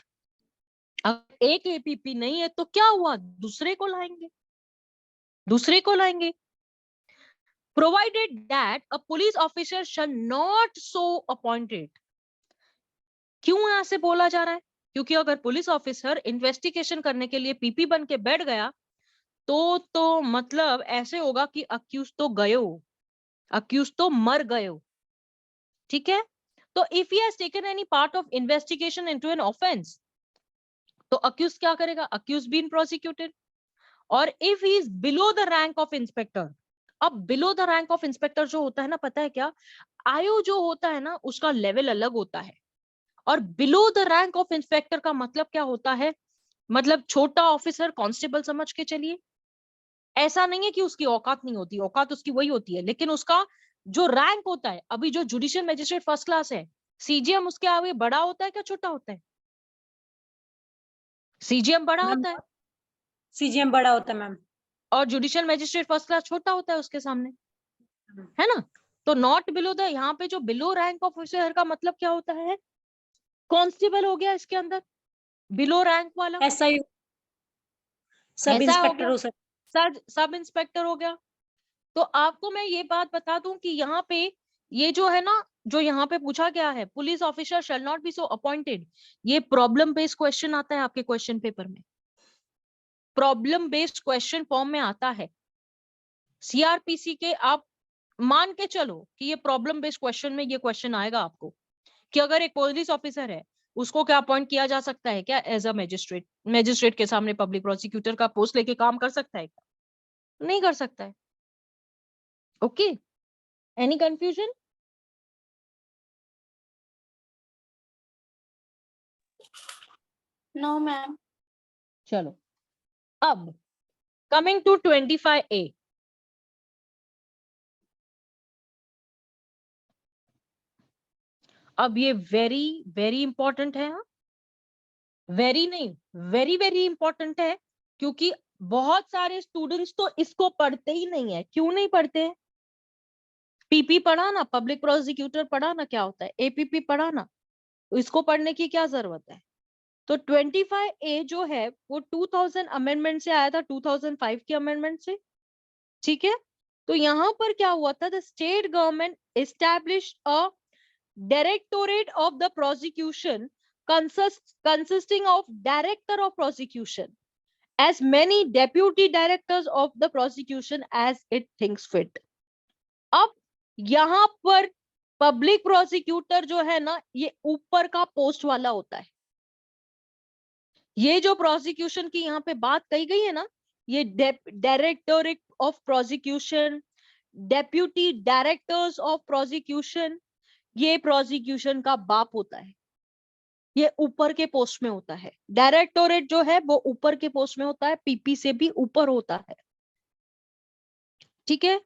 Speaker 1: अगर एक एपीपी नहीं है तो क्या हुआ, दूसरे को लाएंगे। Provided that a police officer shall not so appointed. क्यों यहां से बोला जा रहा है, क्योंकि अगर पुलिस ऑफिसर इन्वेस्टिगेशन करने के लिए पीपी बन के बैठ गया तो मतलब ऐसे होगा कि अक्यूज तो गए हो, अक्यूज तो मर गए हो। ठीक है, तो if he has taken any part of investigation into an offence, तो अक्यूज क्या करेगा? Accused been prosecuted. और if he is below the rank of inspector, अब below the rank of inspector जो होता है ना, पता है क्या, आयु जो होता है ना उसका लेवल अलग होता है, और below the rank of inspector का मतलब क्या होता है? मतलब छोटा ऑफिसर, कांस्टेबल समझ के चलिए। ऐसा नहीं है कि उसकी औकात नहीं होती, औकात उसकी वही होती है, लेकिन उसका जो रैंक होता है, अभी जो जुडिशियल मजिस्ट्रेट फर्स्ट क्लास है, सीजीएम उसके आगे बड़ा होता है क्या छोटा होता है? सीजीएम बड़ा होता है
Speaker 4: सीजीएम बड़ा होता है मैम,
Speaker 1: और जुडिशियल मजिस्ट्रेट फर्स्ट क्लास छोटा होता है उसके सामने, है ना? तो नॉट बिलो द, यहाँ पे जो बिलो रैंक ऑफ ऑफिसर का मतलब क्या होता है? कांस्टेबल हो गया इसके अंदर, बिलो रैंक वाला
Speaker 4: एसआई, सब
Speaker 1: ऐसा हो
Speaker 4: इंस्पेक्टर
Speaker 1: गया,
Speaker 4: हो सकता
Speaker 1: सब इंस्पेक्टर हो गया। तो आपको मैं ये बात बता दूं कि यहाँ पे ये जो है ना, जो यहाँ पे पूछा गया है, police officer shall not be so appointed, ये प्रॉब्लम बेस्ड क्वेश्चन आता है आपके क्वेश्चन पेपर में, प्रॉब्लम बेस्ड क्वेश्चन फॉर्म में आता है सीआरपीसी के। आप मान के चलो कि ये प्रॉब्लम बेस्ड क्वेश्चन में ये क्वेश्चन आएगा आपको कि अगर एक पुलिस ऑफिसर है उसको क्या अपॉइंट किया जा सकता है क्या एज अ मैजिस्ट्रेट, मैजिस्ट्रेट के सामने पब्लिक प्रोसिक्यूटर का पोस्ट लेके काम कर सकता है क्या? नहीं कर सकता है। Okay, any confusion?
Speaker 5: No ma'am.
Speaker 1: चलो, अब कमिंग टू 25A, अब ये वेरी वेरी इंपॉर्टेंट है। वेरी नहीं, वेरी वेरी इंपॉर्टेंट है, क्योंकि बहुत सारे स्टूडेंट्स तो इसको पढ़ते ही नहीं है। क्यों नहीं पढ़ते? पीपी पढ़ा ना, पब्लिक प्रोसिक्यूटर पढ़ा ना, क्या होता है एपीपी पढ़ा ना, इसको पढ़ने की क्या जरूरत है? तो 25A जो है वो 2000 अमेंडमेंट से आया था, 2005 के अमेंडमेंट से। ठीक है, तो यहाँ पर क्या हुआ था? The state government established a directorate of the prosecution consisting of director of prosecution as many deputy directors of the prosecution as it thinks fit. अब यहाँ पर पब्लिक प्रोसिक्यूटर जो है ना, ये ऊपर का पोस्ट वाला होता है। ये जो प्रोसिक्यूशन की यहाँ पे बात कही गई है ना, ये directorate of prosecution, deputy directors of prosecution, ये प्रोसिक्यूशन का बाप होता है। ये ऊपर के पोस्ट में होता है। डायरेक्टोरेट जो है वो ऊपर के पोस्ट में होता है, पीपी से भी ऊपर होता है। ठीक है,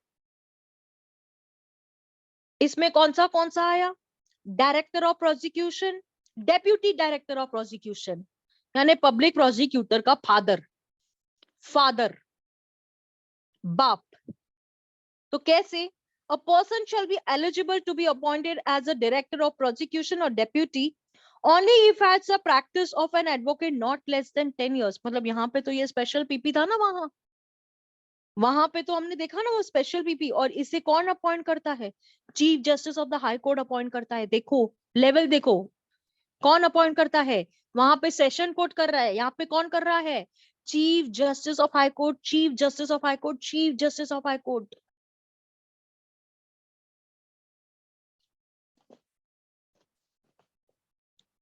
Speaker 1: इसमें कौन सा आया? Director of prosecution, deputy director of prosecution, यानी पब्लिक प्रोसिक्यूटर का फादर, बाप। तो कैसे? A person shall be eligible to be appointed as a director of prosecution और deputy only if has a practice of an advocate not less than 10 years। मतलब यहाँ पे तो ये स्पेशल पीपी था ना, वहां पे तो हमने देखा ना वो स्पेशल पीपी, और इसे कौन अपॉइंट करता है? Chief justice of the high court appoint करता है। देखो लेवल, देखो कौन अपॉइंट करता है। वहां पे सेशन कोर्ट कर रहा है, यहाँ पे कौन कर रहा है? Chief justice of high court, chief justice of high court, chief justice of high court.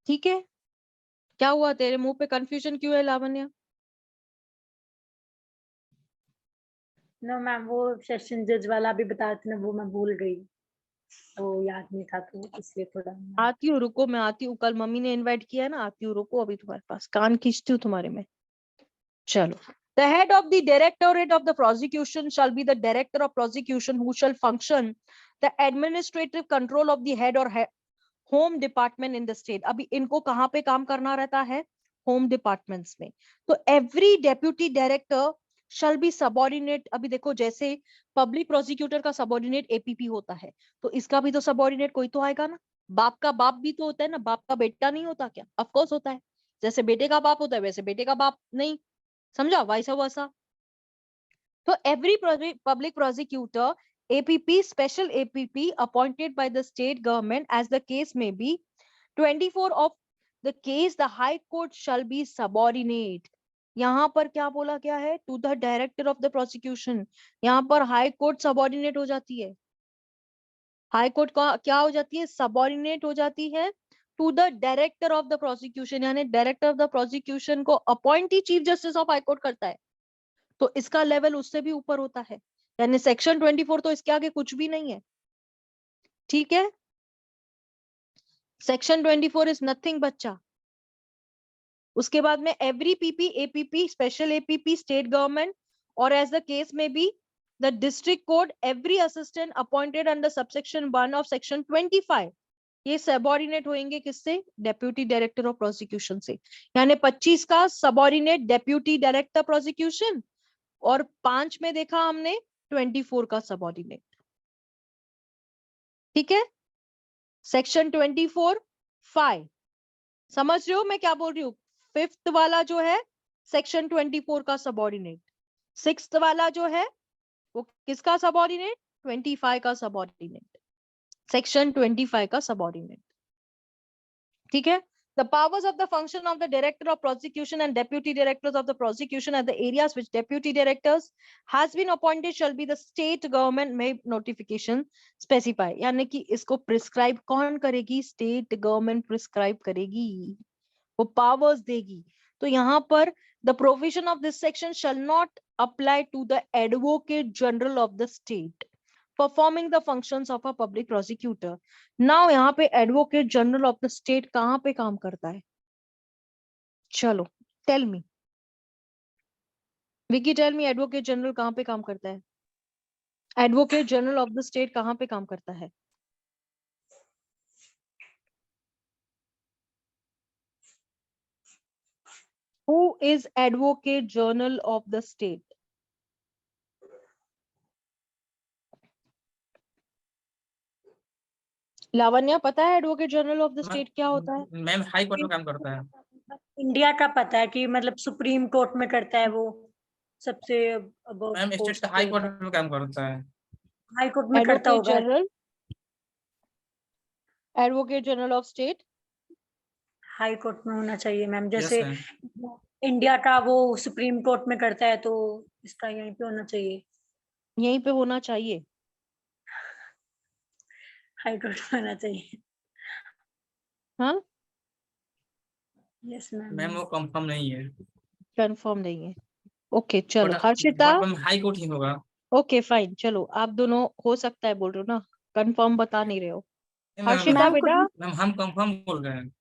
Speaker 1: ठीक है, क्या हुआ? तेरे मुंह पे कंफ्यूजन क्यों है लावण्य?
Speaker 4: नो मैम, वो सेशन जज वाला भी बताते ना, वो मैं भूल गई, वो याद नहीं था, तो इसलिए थोड़ा।
Speaker 1: आती हूँ, रुको मैं आती हूँ, कल मम्मी ने इनवाइट किया है ना, आती हूँ, रुको अभी तुम्हारे पास कान खींचती हूँ तुम्हारे में। चलो, the head of the directorate of the prosecution shall be the director of prosecution who shall function the administrative control of the head or home department in the state। अभी इनको कहाँ पे काम करना रहता है? होम डिपार्टमेंट्स में। तो every deputy director shall be subordinate। अभी देखो जैसे पब्लिक प्रोसिक्यूटर का सबॉर्डिनेट एपीपी होता है, तो इसका भी तो सबॉर्डिनेट कोई तो आएगा ना। बाप का बाप भी तो होता है ना, बाप का बेटा नहीं होता क्या? ऑफ कोर्स होता है। जैसे बेटे का बाप होता है वैसे बेटे का बाप नहीं, समझा? Vice versa. तो every public prosecutor APP, special APP appointed by the state government as the case may be, 24 of the case the high court shall be subordinate. यहाँ पर क्या बोला गया है? To the director of the prosecution. यहाँ पर high court subordinate हो जाती है, हाई कोर्ट का क्या हो जाती है? सबऑर्डिनेट हो जाती है to the director of the prosecution, यानी डायरेक्टर ऑफ द प्रोसिक्यूशन को appointee chief justice of high court करता है, तो इसका लेवल उससे भी ऊपर होता है, यानी सेक्शन 24 तो इसके आगे कुछ भी नहीं है। ठीक है, सेक्शन 24 इज नथिंग बच्चा। उसके बाद में every PP, APP, special APP, state government और एज द केस में be the district court, every assistant appointed under subsection 1 of section 25, ये सबऑर्डिनेट होंगे किससे? डेप्यूटी डायरेक्टर ऑफ प्रोसिक्यूशन से। यानी 25 का सबऑर्डिनेट डेप्यूटी डायरेक्टर प्रोसिक्यूशन और 5 में देखा हमने 24 का सबऑर्डिनेट। ठीक है, सेक्शन 24(5) समझ रहे हो मैं क्या बोल रही हूँ? 5th वाला जो है सेक्शन 24 का सबऑर्डिनेट, 6th वाला जो है वो किसका सबऑर्डिनेट? 25 का सबऑर्डिनेट, सेक्शन 25 का सबऑर्डिनेट। ठीक है, the powers of the function of the director of prosecution and deputy directors of the prosecution at the areas which deputy directors has been appointed shall be the state government may notification specify। यानी कि इसको prescribe कौन करेगी? State government prescribe करेगी, वो powers देगी। तो यहाँ पर the provision of this section shall not apply to the advocate general of the state performing the functions of a public prosecutor। Now यहाँ पे advocate general of the state कहाँ पे काम करता है? चलो tell me, Vicky tell me, advocate general कहाँ पे काम करता है? Advocate general of the state कहाँ पे काम करता है? Who is advocate general of the state? Lavanya पता है advocate general of the state क्या होता है?
Speaker 3: मैम हाई कोर्ट में काम करता है।
Speaker 4: इंडिया का पता है कि मतलब सुप्रीम कोर्ट में करता है वो, सबसे
Speaker 3: मैम स्टेट का हाई कोर्ट में काम करता है।
Speaker 4: हाई कोर्ट में करता
Speaker 1: एडवोकेट
Speaker 4: होगा।
Speaker 1: General, advocate general of state
Speaker 4: high court में होना चाहिए मैम,
Speaker 3: यस
Speaker 4: जैसे
Speaker 3: मैम।
Speaker 4: इंडिया का वो सुप्रीम कोर्ट में करता है तो इसका यहीं पे होना चाहिए,
Speaker 1: यहीं पे होना चाहिए।
Speaker 4: हाई कोर्ट में होना चाहिए।
Speaker 1: हाँ,
Speaker 4: यस मैम।
Speaker 3: मैम वो कंफर्म नहीं है।
Speaker 1: कंफर्म नहीं है। ओके चलो हर्षिता,
Speaker 3: हाई कोर्ट ही होगा।
Speaker 1: ओके फाइन, चलो आप दोनों हो सकता है बोल रहे हो ना, कंफर्म बता नहीं रहे हो।
Speaker 3: मैम
Speaker 1: हर्षिता बेटा,
Speaker 3: मैम हम कंफर्म बोल रहे हैं।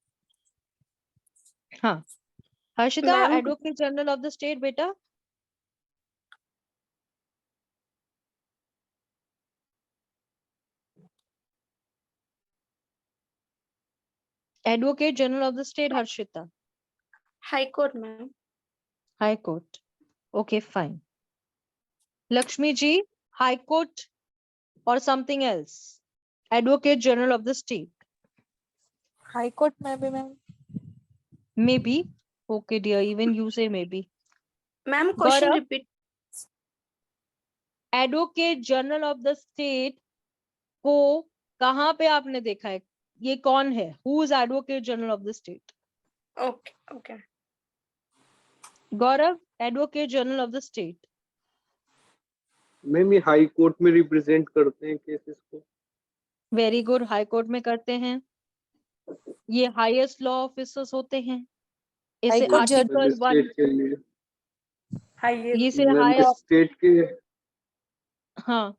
Speaker 1: हाँ Harshita,
Speaker 2: ma'am,
Speaker 1: advocate general of the state बेटा। Advocate general of the state Harshita.
Speaker 2: High court ma'am.
Speaker 1: High court, okay fine. Lakshmi ji, high court और something else? Advocate general of the state.
Speaker 6: High court में भी ma'am.
Speaker 1: Maybe, okay dear, even you say maybe.
Speaker 2: Ma'am
Speaker 1: question
Speaker 2: repeat.
Speaker 1: Advocate general of the state को कहाँ पे आपने देखा है? ये कौन है? Who is advocate general of the state?
Speaker 2: Okay okay.
Speaker 1: Gaurav, advocate general of the state.
Speaker 10: Ma'am ये हाई कोर्ट में रिप्रेजेंट करते हैं केसेस को।
Speaker 1: वेरी गुड, हाई कोर्ट में करते हैं, ये हाईएस्ट लॉ ऑफिसर्स होते हैं। इसे
Speaker 6: हाई कोर्ट
Speaker 1: आर्टिकल
Speaker 10: स्टेट
Speaker 1: 1,
Speaker 10: के लिए
Speaker 1: ये से
Speaker 10: मैम
Speaker 1: हाई,
Speaker 10: स्टेट के
Speaker 1: हाँ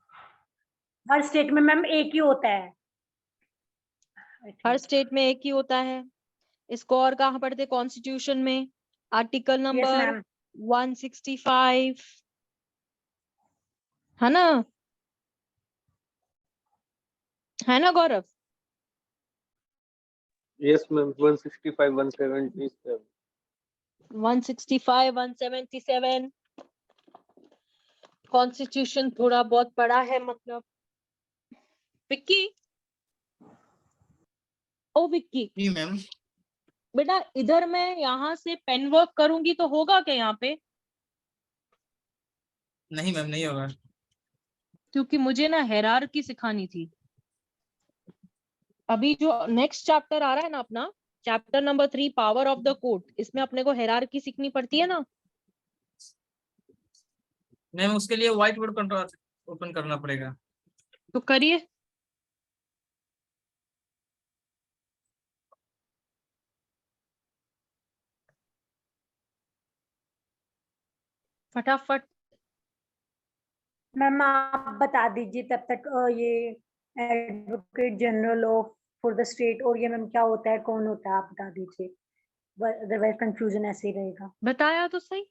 Speaker 4: हर स्टेट में मैम एक ही होता है।
Speaker 1: हर स्टेट में एक ही होता है। इसको और कहाँ पढ़ते? कॉन्स्टिट्यूशन में, आर्टिकल
Speaker 4: यस
Speaker 1: नंबर
Speaker 4: मैम।
Speaker 1: 165 है ना, है ना गौरव?
Speaker 10: यस मैम 165 177
Speaker 1: 165 177 कॉन्स्टिट्यूशन थोड़ा बहुत पढ़ा है मतलब। विक्की, ओ विक्की
Speaker 3: जी मैम।
Speaker 1: बेटा, इधर मैं यहाँ से पेन वर्क करूंगी तो होगा क्या यहाँ पे?
Speaker 3: नहीं मैम नहीं होगा।
Speaker 1: क्योंकि मुझे ना हेरारकी सिखानी थी। अभी जो नेक्स्ट चैप्टर आ रहा है ना अपना, chapter number 3 power of the court, इसमें अपने को हायरार्की सीखनी पड़ती है ना।
Speaker 3: मैम उसके लिए व्हाइट बोर्ड कंट्रोल ओपन करना पड़ेगा।
Speaker 1: तो करिए। फटाफट।
Speaker 4: मैम आप बता दीजिए तब तक ये advocate general of for the state और ये मैम क्या होता है, कौन होता है, आप बता दीजिए, अदरवाइज कंफ्यूजन ऐसे ही रहेगा।
Speaker 1: बताया तो सही।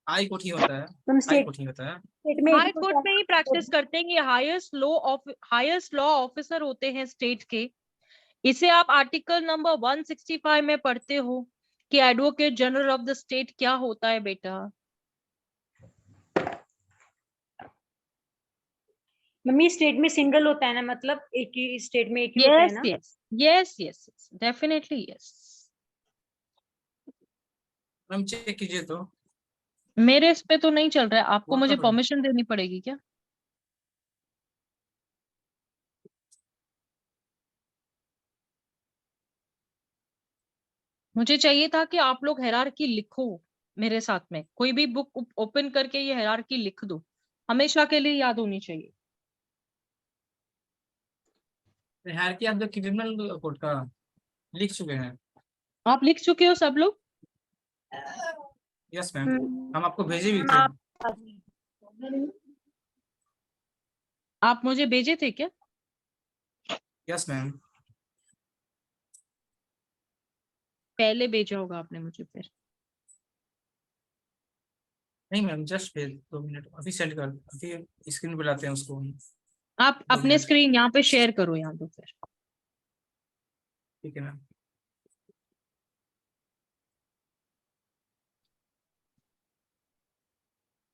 Speaker 3: हाई कोर्ट ही होता है,
Speaker 4: मैम
Speaker 3: हाई
Speaker 4: स्टेट
Speaker 3: कोर्ट ही होता है।
Speaker 4: में
Speaker 1: हाई कोर्ट में ही प्रैक्टिस करते हैं। ये हाईएस्ट लॉ ऑफिसर होते हैं स्टेट के। इसे आप आर्टिकल नंबर 165 में पढ़ते हो कि advocate general of the state क्या होता है बेटा।
Speaker 4: मम्मी स्टेट में सिंगल होता है ना, मतलब एक ही स्टेट में एक ही होता है ना।
Speaker 1: Yes definitely yes.
Speaker 3: Ma'am check कीजिए तो।
Speaker 1: मेरे इस पे तो नहीं चल रहा है, आपको
Speaker 3: Work
Speaker 1: मुझे
Speaker 3: कर रहा है।
Speaker 1: परमिशन देनी पड़ेगी क्या? मुझे चाहिए था कि आप लोग हायरार्की लिखो मेरे साथ में, कोई भी बुक ओपन करके ये हायरार्की लिख दो, हमेशा के लिए याद होनी चाहिए।
Speaker 3: हायरार्की आप जो क्रिमिनल कोर्ट का लिख चुके हैं।
Speaker 1: आप लिख चुके हो सब लोग?
Speaker 3: यस मैम, हम आपको भेजे भी थे।
Speaker 1: आप मुझे भेजे थे क्या?
Speaker 3: Yes ma'am.
Speaker 1: पहले भेजा होगा आपने मुझे फिर।
Speaker 3: नहीं मैम जस्ट भेज 2 मिनट, अभी सेंड कर, अभी स्क्रीन पे लाते हैं उसको।
Speaker 1: आप
Speaker 3: 2
Speaker 1: अपने
Speaker 3: मिनट।
Speaker 1: स्क्रीन यहाँ पे शेयर करो, यहाँ दो फिर।
Speaker 3: ठीक है मैम।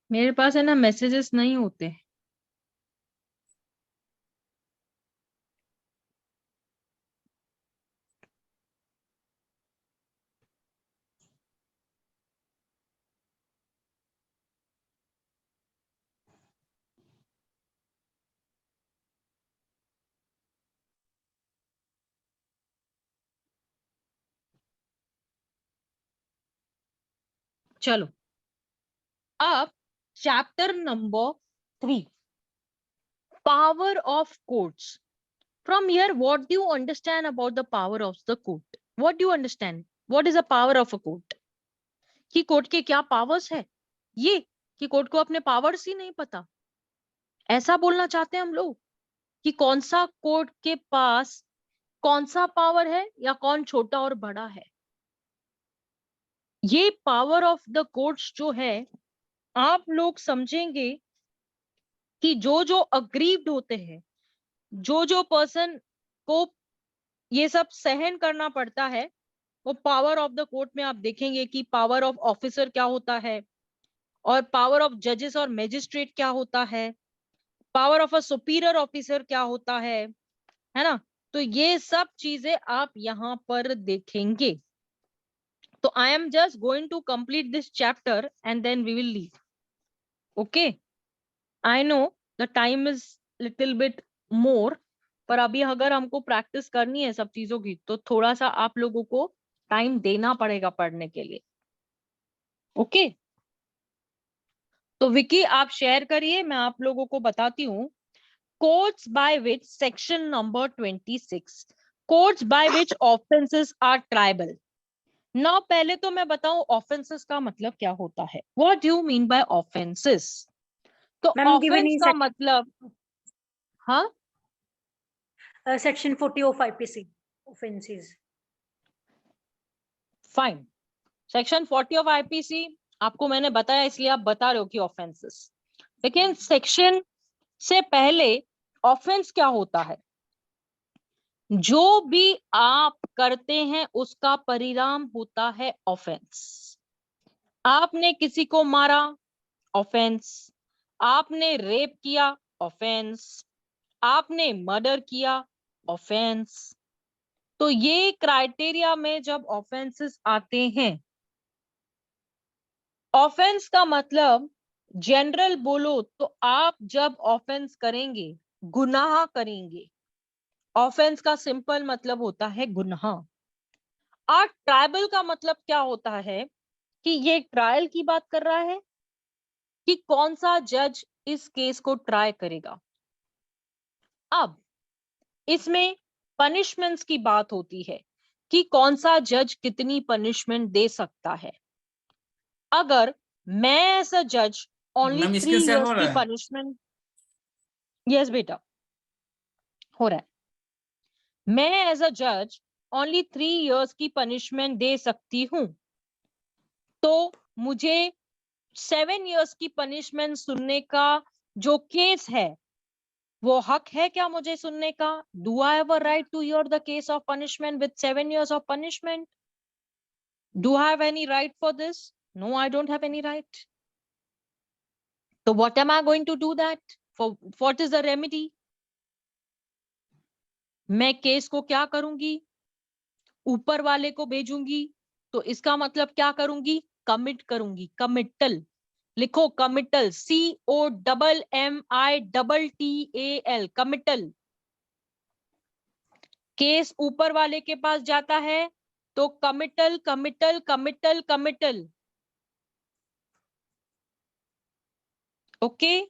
Speaker 1: मेरे पास है ना मैसेजेस नहीं होते। चलो अब chapter number 3 power of courts. From here, what do you understand about the power of the court? What do you understand? What is the power of a court? कि कोर्ट के क्या पावर्स है? ये कि कोर्ट को अपने powers ही नहीं पता, ऐसा बोलना चाहते हैं हम लोग कि कौन सा कोर्ट के पास कौन सा पावर है या कौन छोटा और बड़ा है? ये पावर ऑफ द कोर्ट्स जो है, आप लोग समझेंगे कि जो अग्रीव्ड होते हैं, जो पर्सन को ये सब सहन करना पड़ता है, वो पावर ऑफ द कोर्ट में आप देखेंगे कि पावर ऑफ ऑफिसर क्या होता है, और पावर ऑफ जजेस और मैजिस्ट्रेट क्या होता है, power of a superior officer क्या होता है ना। तो ये सब चीजें आप यहाँ पर देखेंगे। तो I am just going to complete this chapter and then we will leave. Okay, I know the time is little bit more, पर अभी अगर हमको प्रैक्टिस करनी है सब चीजों की तो थोड़ा सा आप लोगों को टाइम देना पड़ेगा पढ़ने के लिए। ओके, तो विकी आप शेयर करिए, मैं आप लोगों को बताती हूँ। Courts by which section number 26, courts by which offences are tribal. Now पहले तो मैं बताऊं ऑफेंसेस का मतलब क्या होता है। What do you mean by offences? तो
Speaker 4: मैम गिवन
Speaker 1: ऑफेंस
Speaker 4: इन
Speaker 1: का मतलब, हाँ
Speaker 4: section 40 of IPC offences.
Speaker 1: Fine, section 40 of IPC आपको मैंने बताया, इसलिए आप बता रहे हो कि ऑफेंसेस। लेकिन सेक्शन से पहले ऑफेंस क्या होता है? जो भी आप करते हैं उसका परिणाम होता है ऑफेंस। आपने किसी को मारा, ऑफेंस। आपने रेप किया, ऑफेंस। आपने मर्डर किया, ऑफेंस। तो ये क्राइटेरिया में जब ऑफेंसेस आते हैं, ऑफेंस का मतलब जनरल बोलो तो आप जब ऑफेंस करेंगे, गुनाह करेंगे। ऑफेंस का सिंपल मतलब होता है गुनाह। ट्रायबल का मतलब क्या होता है कि ये ट्रायल की बात कर रहा है कि कौन सा जज इस केस को ट्राई करेगा। अब इसमें पनिशमेंट्स की बात होती है कि कौन सा जज कितनी पनिशमेंट दे सकता है। अगर मैं एज अ जज ओनली
Speaker 3: मैम
Speaker 1: 3
Speaker 3: स्क्रीन शेयर हो
Speaker 1: years
Speaker 3: रहा
Speaker 1: की
Speaker 3: है?
Speaker 1: पनिशमेंट, यस बेटा हो रहा है, मैं एज अ जज ओनली 3 years की पनिशमेंट दे सकती हूं, तो मुझे 7 years की पनिशमेंट सुनने का जो केस है वो हक है क्या मुझे सुनने का? Do I have a right to hear the case of punishment with 7 years of punishment? Do I have any right for this? No, I don't have any right. तो what am I going to do that? For what is the remedy? मैं case को क्या करूंगी? ऊपर वाले को भेजूंगी। तो इसका मतलब क्या करूंगी? कमिट करूंगी, कमिटल। लिखो कमिटल, COMMITTAL, कमिटल। केस ऊपर वाले के पास जाता है तो committal committal committal committal. Okay,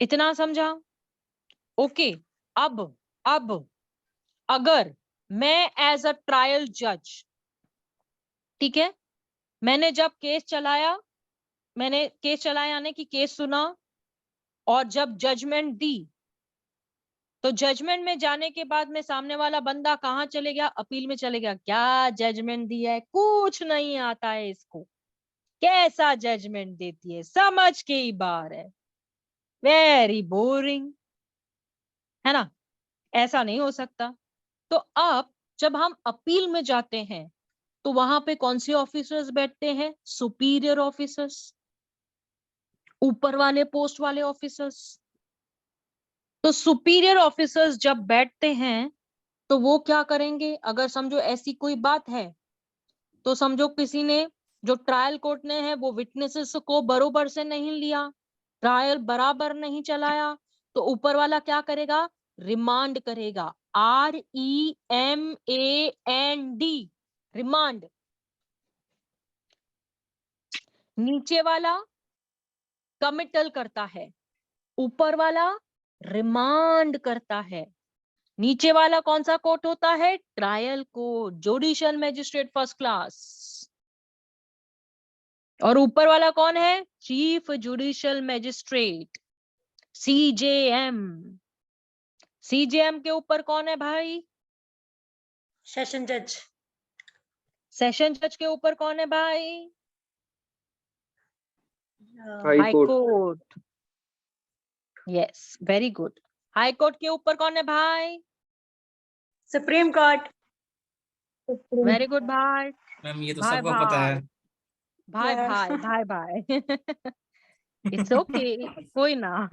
Speaker 1: इतना समझा? ओके, अब अगर मैं एज अ ट्रायल जज, ठीक है, मैंने जब केस चलाया, यानी कि केस सुना और जब जजमेंट दी, तो जजमेंट में जाने के बाद में सामने वाला बंदा कहाँ चले गया? अपील में चले गया। क्या जजमेंट दिया है? कुछ नहीं आता है इसको, कैसा जजमेंट देती है, समझ के ही बाहर है, वेरी बोरिंग, है ना? ऐसा नहीं हो सकता। तो अब जब हम अपील में जाते हैं तो वहां पे कौन से ऑफिसर्स बैठते हैं? सुपीरियर ऑफिसर्स, ऊपर वाले पोस्ट वाले ऑफिसर्स। तो सुपीरियर ऑफिसर्स जब बैठते हैं तो वो क्या करेंगे? अगर समझो ऐसी कोई बात है, तो समझो किसी ने, जो ट्रायल कोर्ट ने है, वो विटनेसेस को बरोबर से नहीं लिया, ट्रायल बराबर नहीं चलाया, तो ऊपर वाला क्या करेगा? रिमांड करेगा, REMAND, रिमांड। नीचे वाला कमिटल करता है, ऊपर वाला रिमांड करता है। नीचे वाला कौन सा कोर्ट होता है? Trial court, judicial magistrate first class. और ऊपर वाला कौन है? Chief judicial magistrate, CJM। CJM के ऊपर कौन है भाई?
Speaker 4: सेशन जज।
Speaker 1: सेशन जज के ऊपर कौन है भाई?
Speaker 10: High
Speaker 1: high
Speaker 10: court.
Speaker 1: Court. Yes, very good. High court के ऊपर कौन है भाई?
Speaker 4: Supreme court.
Speaker 1: वेरी गुड भाई।
Speaker 3: मैम ये तो
Speaker 1: भाई
Speaker 3: सबको पता है।
Speaker 1: भाई भाई भाई भाई भाई इट्स ओके, कोई ना,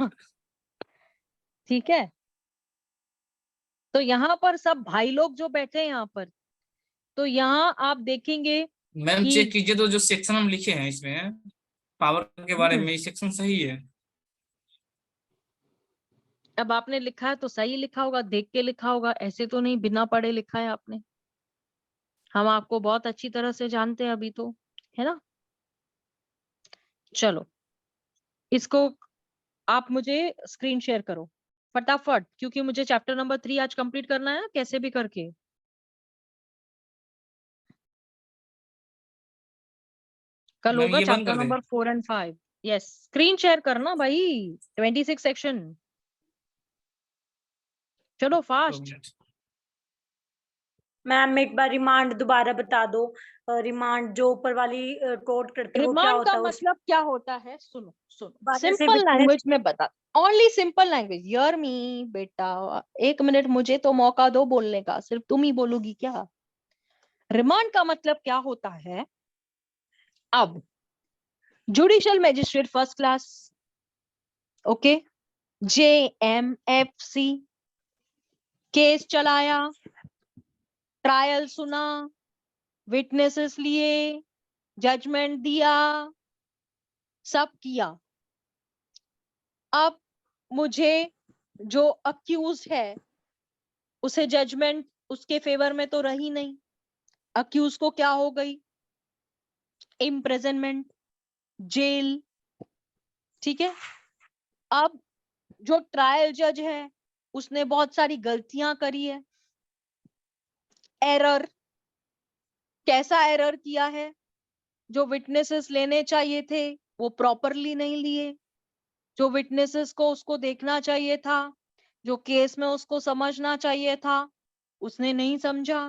Speaker 1: ठीक है। तो यहाँ पर सब भाई लोग जो बैठे हैं यहाँ पर, तो यहाँ आप देखेंगे
Speaker 3: मैम
Speaker 1: कि
Speaker 3: चेक कीजिए तो जो सेक्शन हम लिखे हैं इसमें पावर के बारे में, सेक्शन सही है।
Speaker 1: अब आपने लिखा है तो सही लिखा होगा, देख के लिखा होगा, ऐसे तो नहीं बिना पढ़े लिखा है आपने। हम आपको बहुत अच्छी तरह से जानते हैं अभी तो, है ना? चलो, इसको आप मुझे स्क्रीन शेयर करो फटाफट, क्योंकि मुझे चैप्टर नंबर 3 आज कंप्लीट करना है कैसे भी करके। कल
Speaker 3: मैम
Speaker 1: होगा
Speaker 3: ये बंद
Speaker 1: चैप्टर
Speaker 3: कर दे।
Speaker 1: नंबर 4 और 5। यस, स्क्रीन शेयर करना भाई, 26 सेक्शन। चलो
Speaker 3: 2
Speaker 1: फास्ट।
Speaker 3: मिनट।
Speaker 4: मैम एक बार रिमांड दोबारा बता दो। रिमांड जो ऊपर वाली कोर्ट करती है वो क्या
Speaker 1: रिमांड का
Speaker 4: होता है? उस
Speaker 1: मतलब क्या होता है? सुनो सुनो,
Speaker 4: जैसे
Speaker 1: सिंपल
Speaker 4: witness-
Speaker 1: लैंग्वेज में बता, ओनली सिंपल लैंग्वेज। यार मी बेटा, 1 मिनट मुझे तो मौका दो बोलने का, सिर्फ तुम ही बोलोगी क्या? रिमांड का मतलब क्या होता है? अब judicial magistrate first class, okay, JMFC, case चलाया, ट्रायल सुना, विटनेसेस लिए, जजमेंट दिया, सब किया। अब मुझे जो अक्यूज है उसे जजमेंट उसके फेवर में तो रही नहीं, अक्यूज को क्या हो गई? इम्प्रिजनमेंट, जेल, ठीक है। अब जो ट्रायल जज है उसने बहुत सारी गलतियां करी है। एरर, कैसा एरर किया है? जो विटनेसेस लेने चाहिए थे वो प्रॉपरली नहीं लिए, जो विटनेसेस को उसको देखना चाहिए था, जो केस में उसको समझना चाहिए था, उसने नहीं समझा।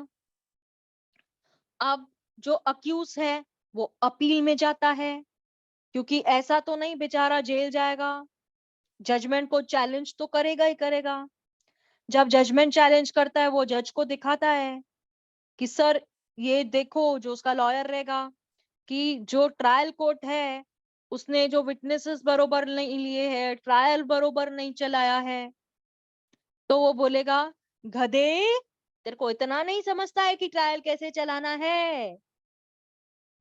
Speaker 1: अब जो अक्यूज है वो अपील में जाता है, क्योंकि ऐसा तो नहीं बेचारा जेल जाएगा, जजमेंट को चैलेंज तो करेगा ही करेगा। जब जजमेंट चैलेंज करता है वो जज को दिखाता है कि सर ये देखो, जो उसका लॉयर रहेगा, कि जो ट्रायल कोर्ट है उसने जो विटनेसेस बरोबर नहीं लिए है, ट्रायल बरोबर नहीं चलाया है। तो वो बोलेगा, गधे, तेरे को इतना नहीं समझता है कि ट्रायल कैसे चलाना है,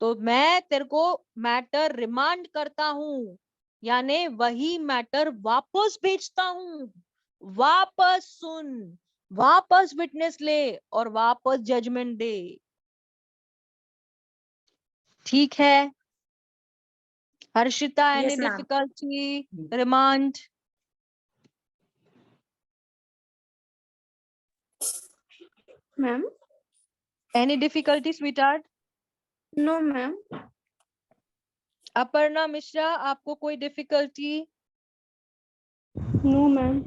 Speaker 1: तो मैं तेरे को मैटर रिमांड करता हूँ, यानी वही मैटर वापस भेजता हूँ। वापस सुन, वापस विटनेस ले और वापस जजमेंट दे। ठीक है Harshita, any
Speaker 4: Yes, ma'am.
Speaker 1: Difficulty? Remand?
Speaker 5: Ma'am
Speaker 1: any difficulty sweetheart?
Speaker 5: No ma'am.
Speaker 1: Aparna Mishra, आपको कोई डिफिकल्टी?
Speaker 5: No ma'am.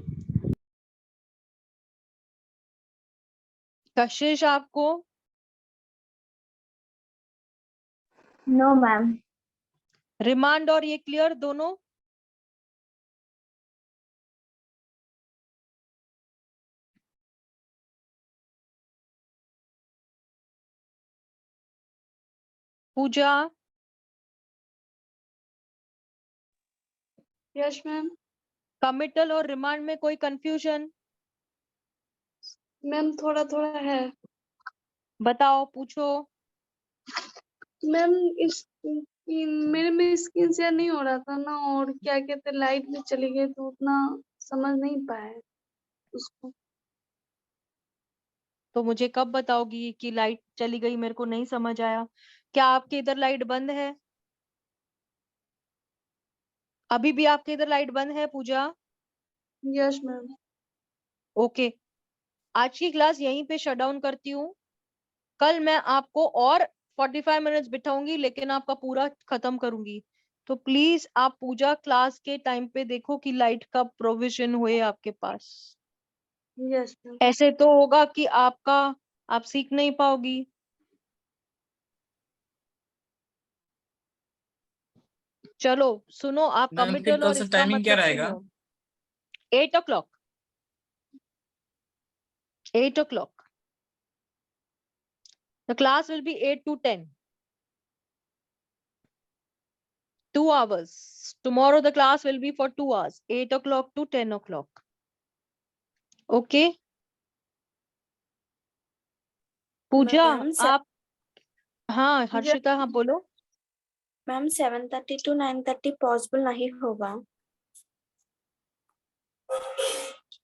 Speaker 1: कशिश, आपको?
Speaker 2: No ma'am.
Speaker 1: रिमांड और ये क्लियर दोनों? पूजा?
Speaker 5: Yes ma'am.
Speaker 1: कमिटल और रिमांड में कोई कंफ्यूजन?
Speaker 5: मैम थोड़ा थोड़ा है।
Speaker 1: बताओ, पूछो।
Speaker 5: मैम इस मेरे में स्क्रीन शेयर नहीं हो रहा था ना, और क्या कहते लाइट भी चली गई तो उतना समझ नहीं पाए उसको।
Speaker 1: तो मुझे कब बताओगी कि लाइट चली गई? मेरे को नहीं समझ आया। क्या आपके इधर लाइट बंद है? अभी भी आपके इधर लाइट बंद है पूजा?
Speaker 5: Yes ma'am.
Speaker 1: ओके, आज की क्लास यहीं पे शट डाउन करती हूँ। कल मैं आपको और 45 मिनट्स बिठाऊंगी, लेकिन आपका पूरा खत्म करूंगी। तो प्लीज आप पूजा क्लास के टाइम पे देखो कि लाइट का प्रोविजन हुए आपके पास।
Speaker 5: Yes ma'am.
Speaker 1: ऐसे तो होगा कि आप सीख नहीं पाओगी। चलो सुनो, आप
Speaker 3: मैम फिर
Speaker 1: कमिटल
Speaker 3: कल
Speaker 1: और
Speaker 3: से
Speaker 1: इसका
Speaker 3: टाइमिंग क्या
Speaker 1: मतलब
Speaker 3: रहेगा?
Speaker 1: सुनो। 8 o'clock, 8 o'clock. The class will be 8 to 10. 2 hours. Tomorrow the class will be for 2 hours, 8 o'clock to 10 o'clock. Okay? Pooja,
Speaker 2: ma'am
Speaker 1: आप? हाँ हर्षिता, हाँ बोलो।
Speaker 2: मैम 7:30 to 9:30 पॉसिबल नहीं होगा।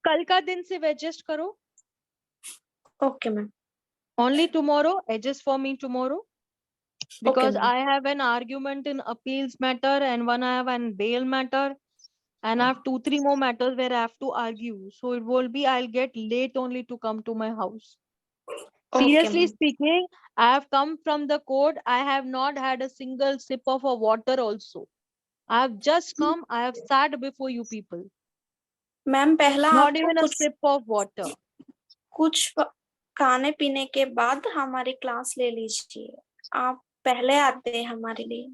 Speaker 1: कल का दिन सिर्फ एडजस्ट करो।
Speaker 2: Okay ma'am.
Speaker 1: Only tomorrow, adjust for me tomorrow. Because
Speaker 2: ma'am.
Speaker 1: I have an argument in appeals matter and one I have an bail matter. And I have 2-3 more matters where I have to argue. So it will be, I'll get late only to come to my house. Seriously
Speaker 2: ma'am.
Speaker 1: speaking, I have come from the court. I have not had a single sip of a water also. I have just come. I have sat before you people.
Speaker 2: Ma'am पहला
Speaker 1: Not
Speaker 2: आपको
Speaker 1: even a
Speaker 2: कुछ
Speaker 1: sip of water.
Speaker 2: खाने पीने के बाद हमारी class ले लीजिए। आप पहले आते हैं हमारे लिए।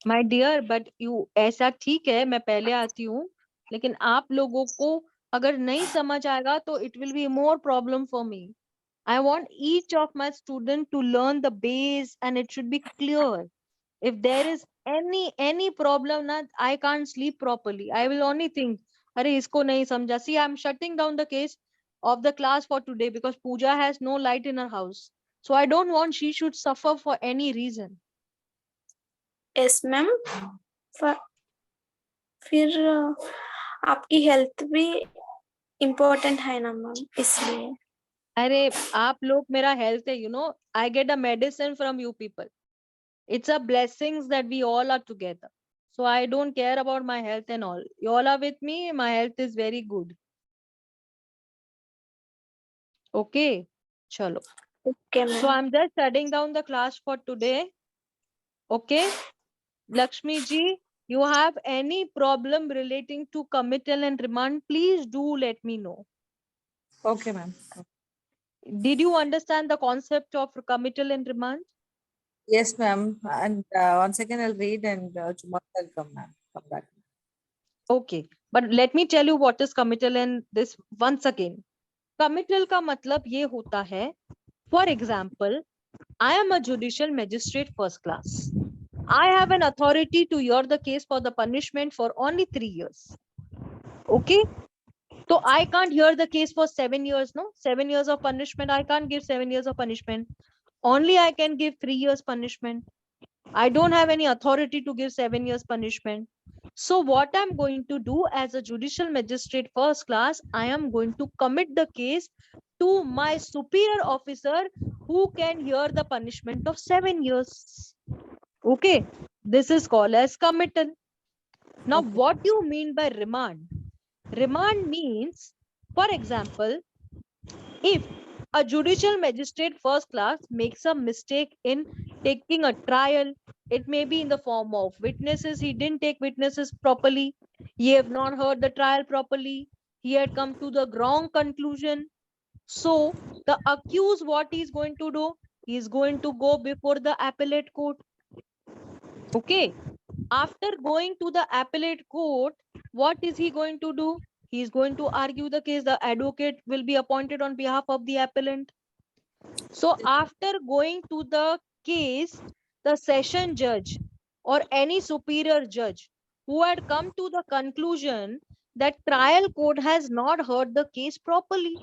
Speaker 1: My dear, but you, ऐसा ठीक है, मैं पहले आती हूँ, लेकिन आप लोगों को अगर नहीं समझ आएगा तो it will be more problem for me. I want each of my student to learn the base and it should be clear. If there is any problem, na, I can't sleep properly. I will only think, अरे इसको नहीं समझा. See, I'm shutting down the case of the class for today because Pooja has no light in her house. So I don't want she should suffer for any reason.
Speaker 2: Yes ma'am. फिर आपकी health भी important है ना ma'am, इसलिए।
Speaker 1: अरे आप लोग मेरा हेल्थ है, I get a medicine from you people. It's a blessings that we all are together. So I don't care about my health and all. You all are with me. My health is very good. Okay. Chalo.
Speaker 2: Okay,
Speaker 1: So
Speaker 2: ma'am.
Speaker 1: I'm just shutting down the class for today. Okay. Lakshmi ji, you have any problem relating to committal and remand, please do let me know.
Speaker 6: Okay, ma'am.
Speaker 1: Did you understand the concept of committal and remand?
Speaker 6: Yes, ma'am. And once again, I'll read and tomorrow I'll come, ma'am. Come back.
Speaker 1: Okay. But let me tell you what is committal and this once again. Committal का मतलब ये होता है, for example, I am a judicial magistrate first class. I have an authority to hear the case for the punishment for only 3 years. Okay. So I can't hear the case for 7 years, no? 7 years of punishment. I can't give 7 years of punishment. Only I can give 3 years punishment. I don't have any authority to give 7 years punishment. So what I'm going to do as a judicial magistrate first class, I am going to commit the case to my superior officer who can hear the punishment of 7 years. Okay, this is called as committal. Now,
Speaker 6: Okay.
Speaker 1: what do you mean by remand? Remand means, for example, if a judicial magistrate first class makes a mistake in taking a trial, it may be in the form of witnesses. He didn't take witnesses properly. He have not heard the trial properly. He had come to the wrong conclusion. So the accused, what he is going to do? He is going to go before the appellate court. Okay. After going to the appellate court, what is he going to do? He is going to argue the case. The advocate will be appointed on behalf of the appellant. So after going to the case, the session judge or any superior judge who had come to the conclusion that trial court has not heard the case properly.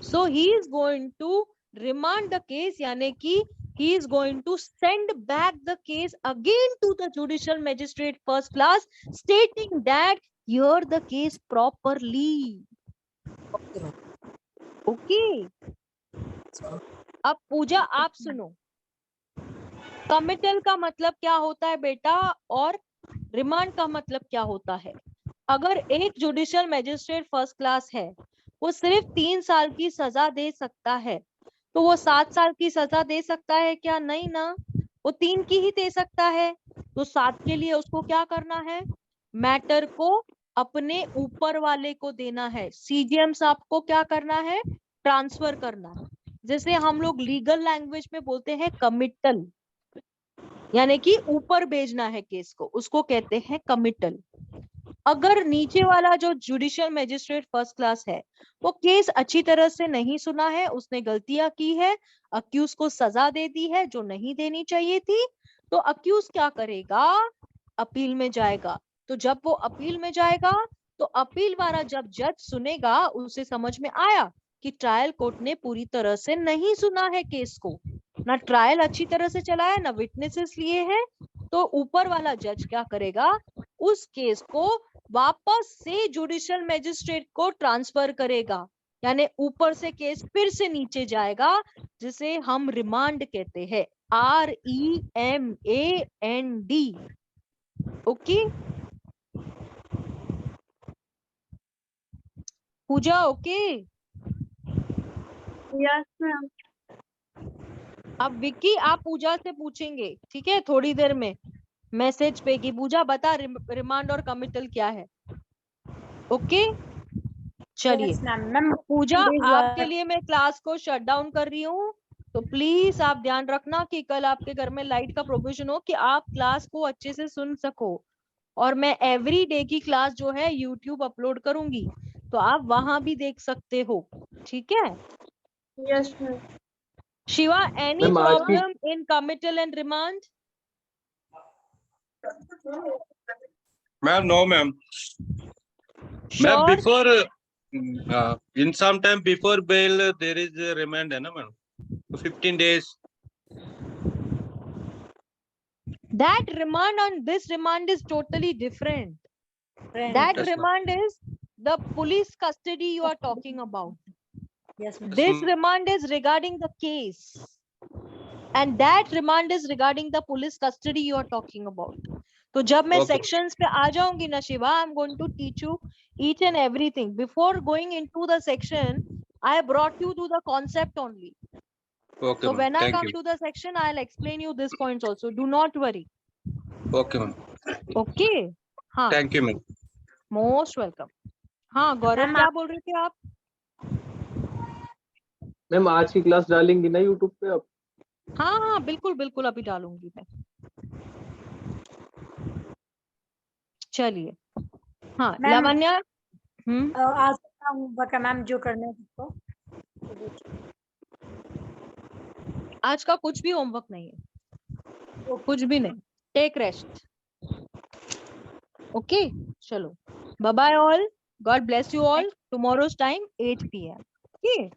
Speaker 1: So he is going to remand the case, yani ki he is going to send back the case again to the judicial magistrate first class, stating that hear the case properly.
Speaker 6: Okay, ma'am.
Speaker 1: Okay. अब पूजा आप सुनो, committal का मतलब क्या होता है बेटा और रिमांड का मतलब क्या होता है? अगर एक जुडिशियल मैजिस्ट्रेट फर्स्ट क्लास है, वो सिर्फ 3 साल की सजा दे सकता है, तो वो 7 साल की सजा दे सकता है क्या? नहीं ना, वो 3 की ही दे सकता है। तो 7 के लिए उसको क्या करना है? मैटर को अपने ऊपर वाले को देना है। सीजीएम साहब को क्या करना है? ट्रांसफर करना है। जैसे हम लोग लीगल लैंग्वेज में बोलते हैं कमिटल, यानी कि ऊपर भेजना है केस को, उसको कहते हैं कमिटल। अगर नीचे वाला जो जुडिशियल मैजिस्ट्रेट फर्स्ट क्लास है, वो केस अच्छी तरह से नहीं सुना है, उसने गलतियां की है, अक्यूज को सजा दे दी है जो नहीं देनी चाहिए थी, तो अक्यूज क्या करेगा? अपील में जाएगा। तो जब वो अपील में जाएगा, तो अपील वाला जब जज सुनेगा, उसे समझ में आया कि ट्रायल कोर्ट ने पूरी तरह से नहीं सुना है केस को, ना ट्रायल अच्छी तरह से चलाया, ना विटनेसेस लिए हैं, तो ऊपर वाला जज क्या करेगा? उस केस को वापस से जुडिशियल मैजिस्ट्रेट को ट्रांसफर करेगा, यानी ऊपर से केस फिर से नीचे जाएगा, जिसे हम रिमांड कहते हैं, REMAND। ओके पूजा, ओके?
Speaker 8: Yes ma'am.
Speaker 1: अब विक्की आप पूजा से पूछेंगे, ठीक है, थोड़ी देर में मैसेज पे कि पूजा बता रिमांड और कमिटल क्या है। ओके चलिए
Speaker 4: Yes, ma'am. Ma'am,
Speaker 1: पूजा
Speaker 4: today's
Speaker 1: आपके
Speaker 4: work-
Speaker 1: लिए मैं क्लास को शट डाउन कर रही हूँ, तो प्लीज आप ध्यान रखना कि कल आपके घर में लाइट का प्रोविजन हो कि आप क्लास को अच्छे से सुन सको। और मैं एवरी डे की क्लास जो है यूट्यूब अपलोड करूंगी, तो आप वहां भी देख सकते हो, ठीक है?
Speaker 5: Yes ma'am.
Speaker 1: Shiva, any
Speaker 10: Ma'am, आज की-
Speaker 1: problem in committal and remand?
Speaker 9: Ma'am, no, ma'am. Ma'am,
Speaker 1: Sure?
Speaker 9: before in some time before bail, there is a remand, है ना ma'am? 15 days.
Speaker 1: That remand and this remand is totally different.
Speaker 6: Friend.
Speaker 1: That
Speaker 9: Yes, ma'am.
Speaker 1: remand is the police custody you are talking about.
Speaker 4: Yes, ma'am.
Speaker 1: This remand is regarding the case, and that remand is regarding the police custody you are talking about. तो जब मैं
Speaker 9: Okay.
Speaker 1: sections पे आ जाऊंगी ना Shiva, I'm going to teach you each and everything. Before going into the section, I brought you to the concept only.
Speaker 9: Okay,
Speaker 1: So
Speaker 9: ma'am.
Speaker 1: when I
Speaker 9: Thank
Speaker 1: come
Speaker 9: you.
Speaker 1: to the section, I'll explain you these points also. Do not worry.
Speaker 9: Okay, ma'am.
Speaker 1: Okay? हाँ,
Speaker 9: Thank you, ma'am.
Speaker 1: most welcome. हाँ गौरव,
Speaker 4: Ma'am,
Speaker 1: क्या बोल रहे थे आप?
Speaker 10: Ma'am आज की class डालेंगी ना यूट्यूब पे आप?
Speaker 1: हाँ हाँ बिल्कुल बिल्कुल, अभी डालूंगी मैं. चलिए. हाँ
Speaker 4: Ma'am,
Speaker 1: लावण्या.
Speaker 4: आज का होमवर्क है मैम जो करने है उसको.
Speaker 1: आज का कुछ भी होमवर्क नहीं है, कुछ भी नहीं. Take rest. ओके, चलो. Bye bye all. God bless you all. Tomorrow's time 8 PM. Okay.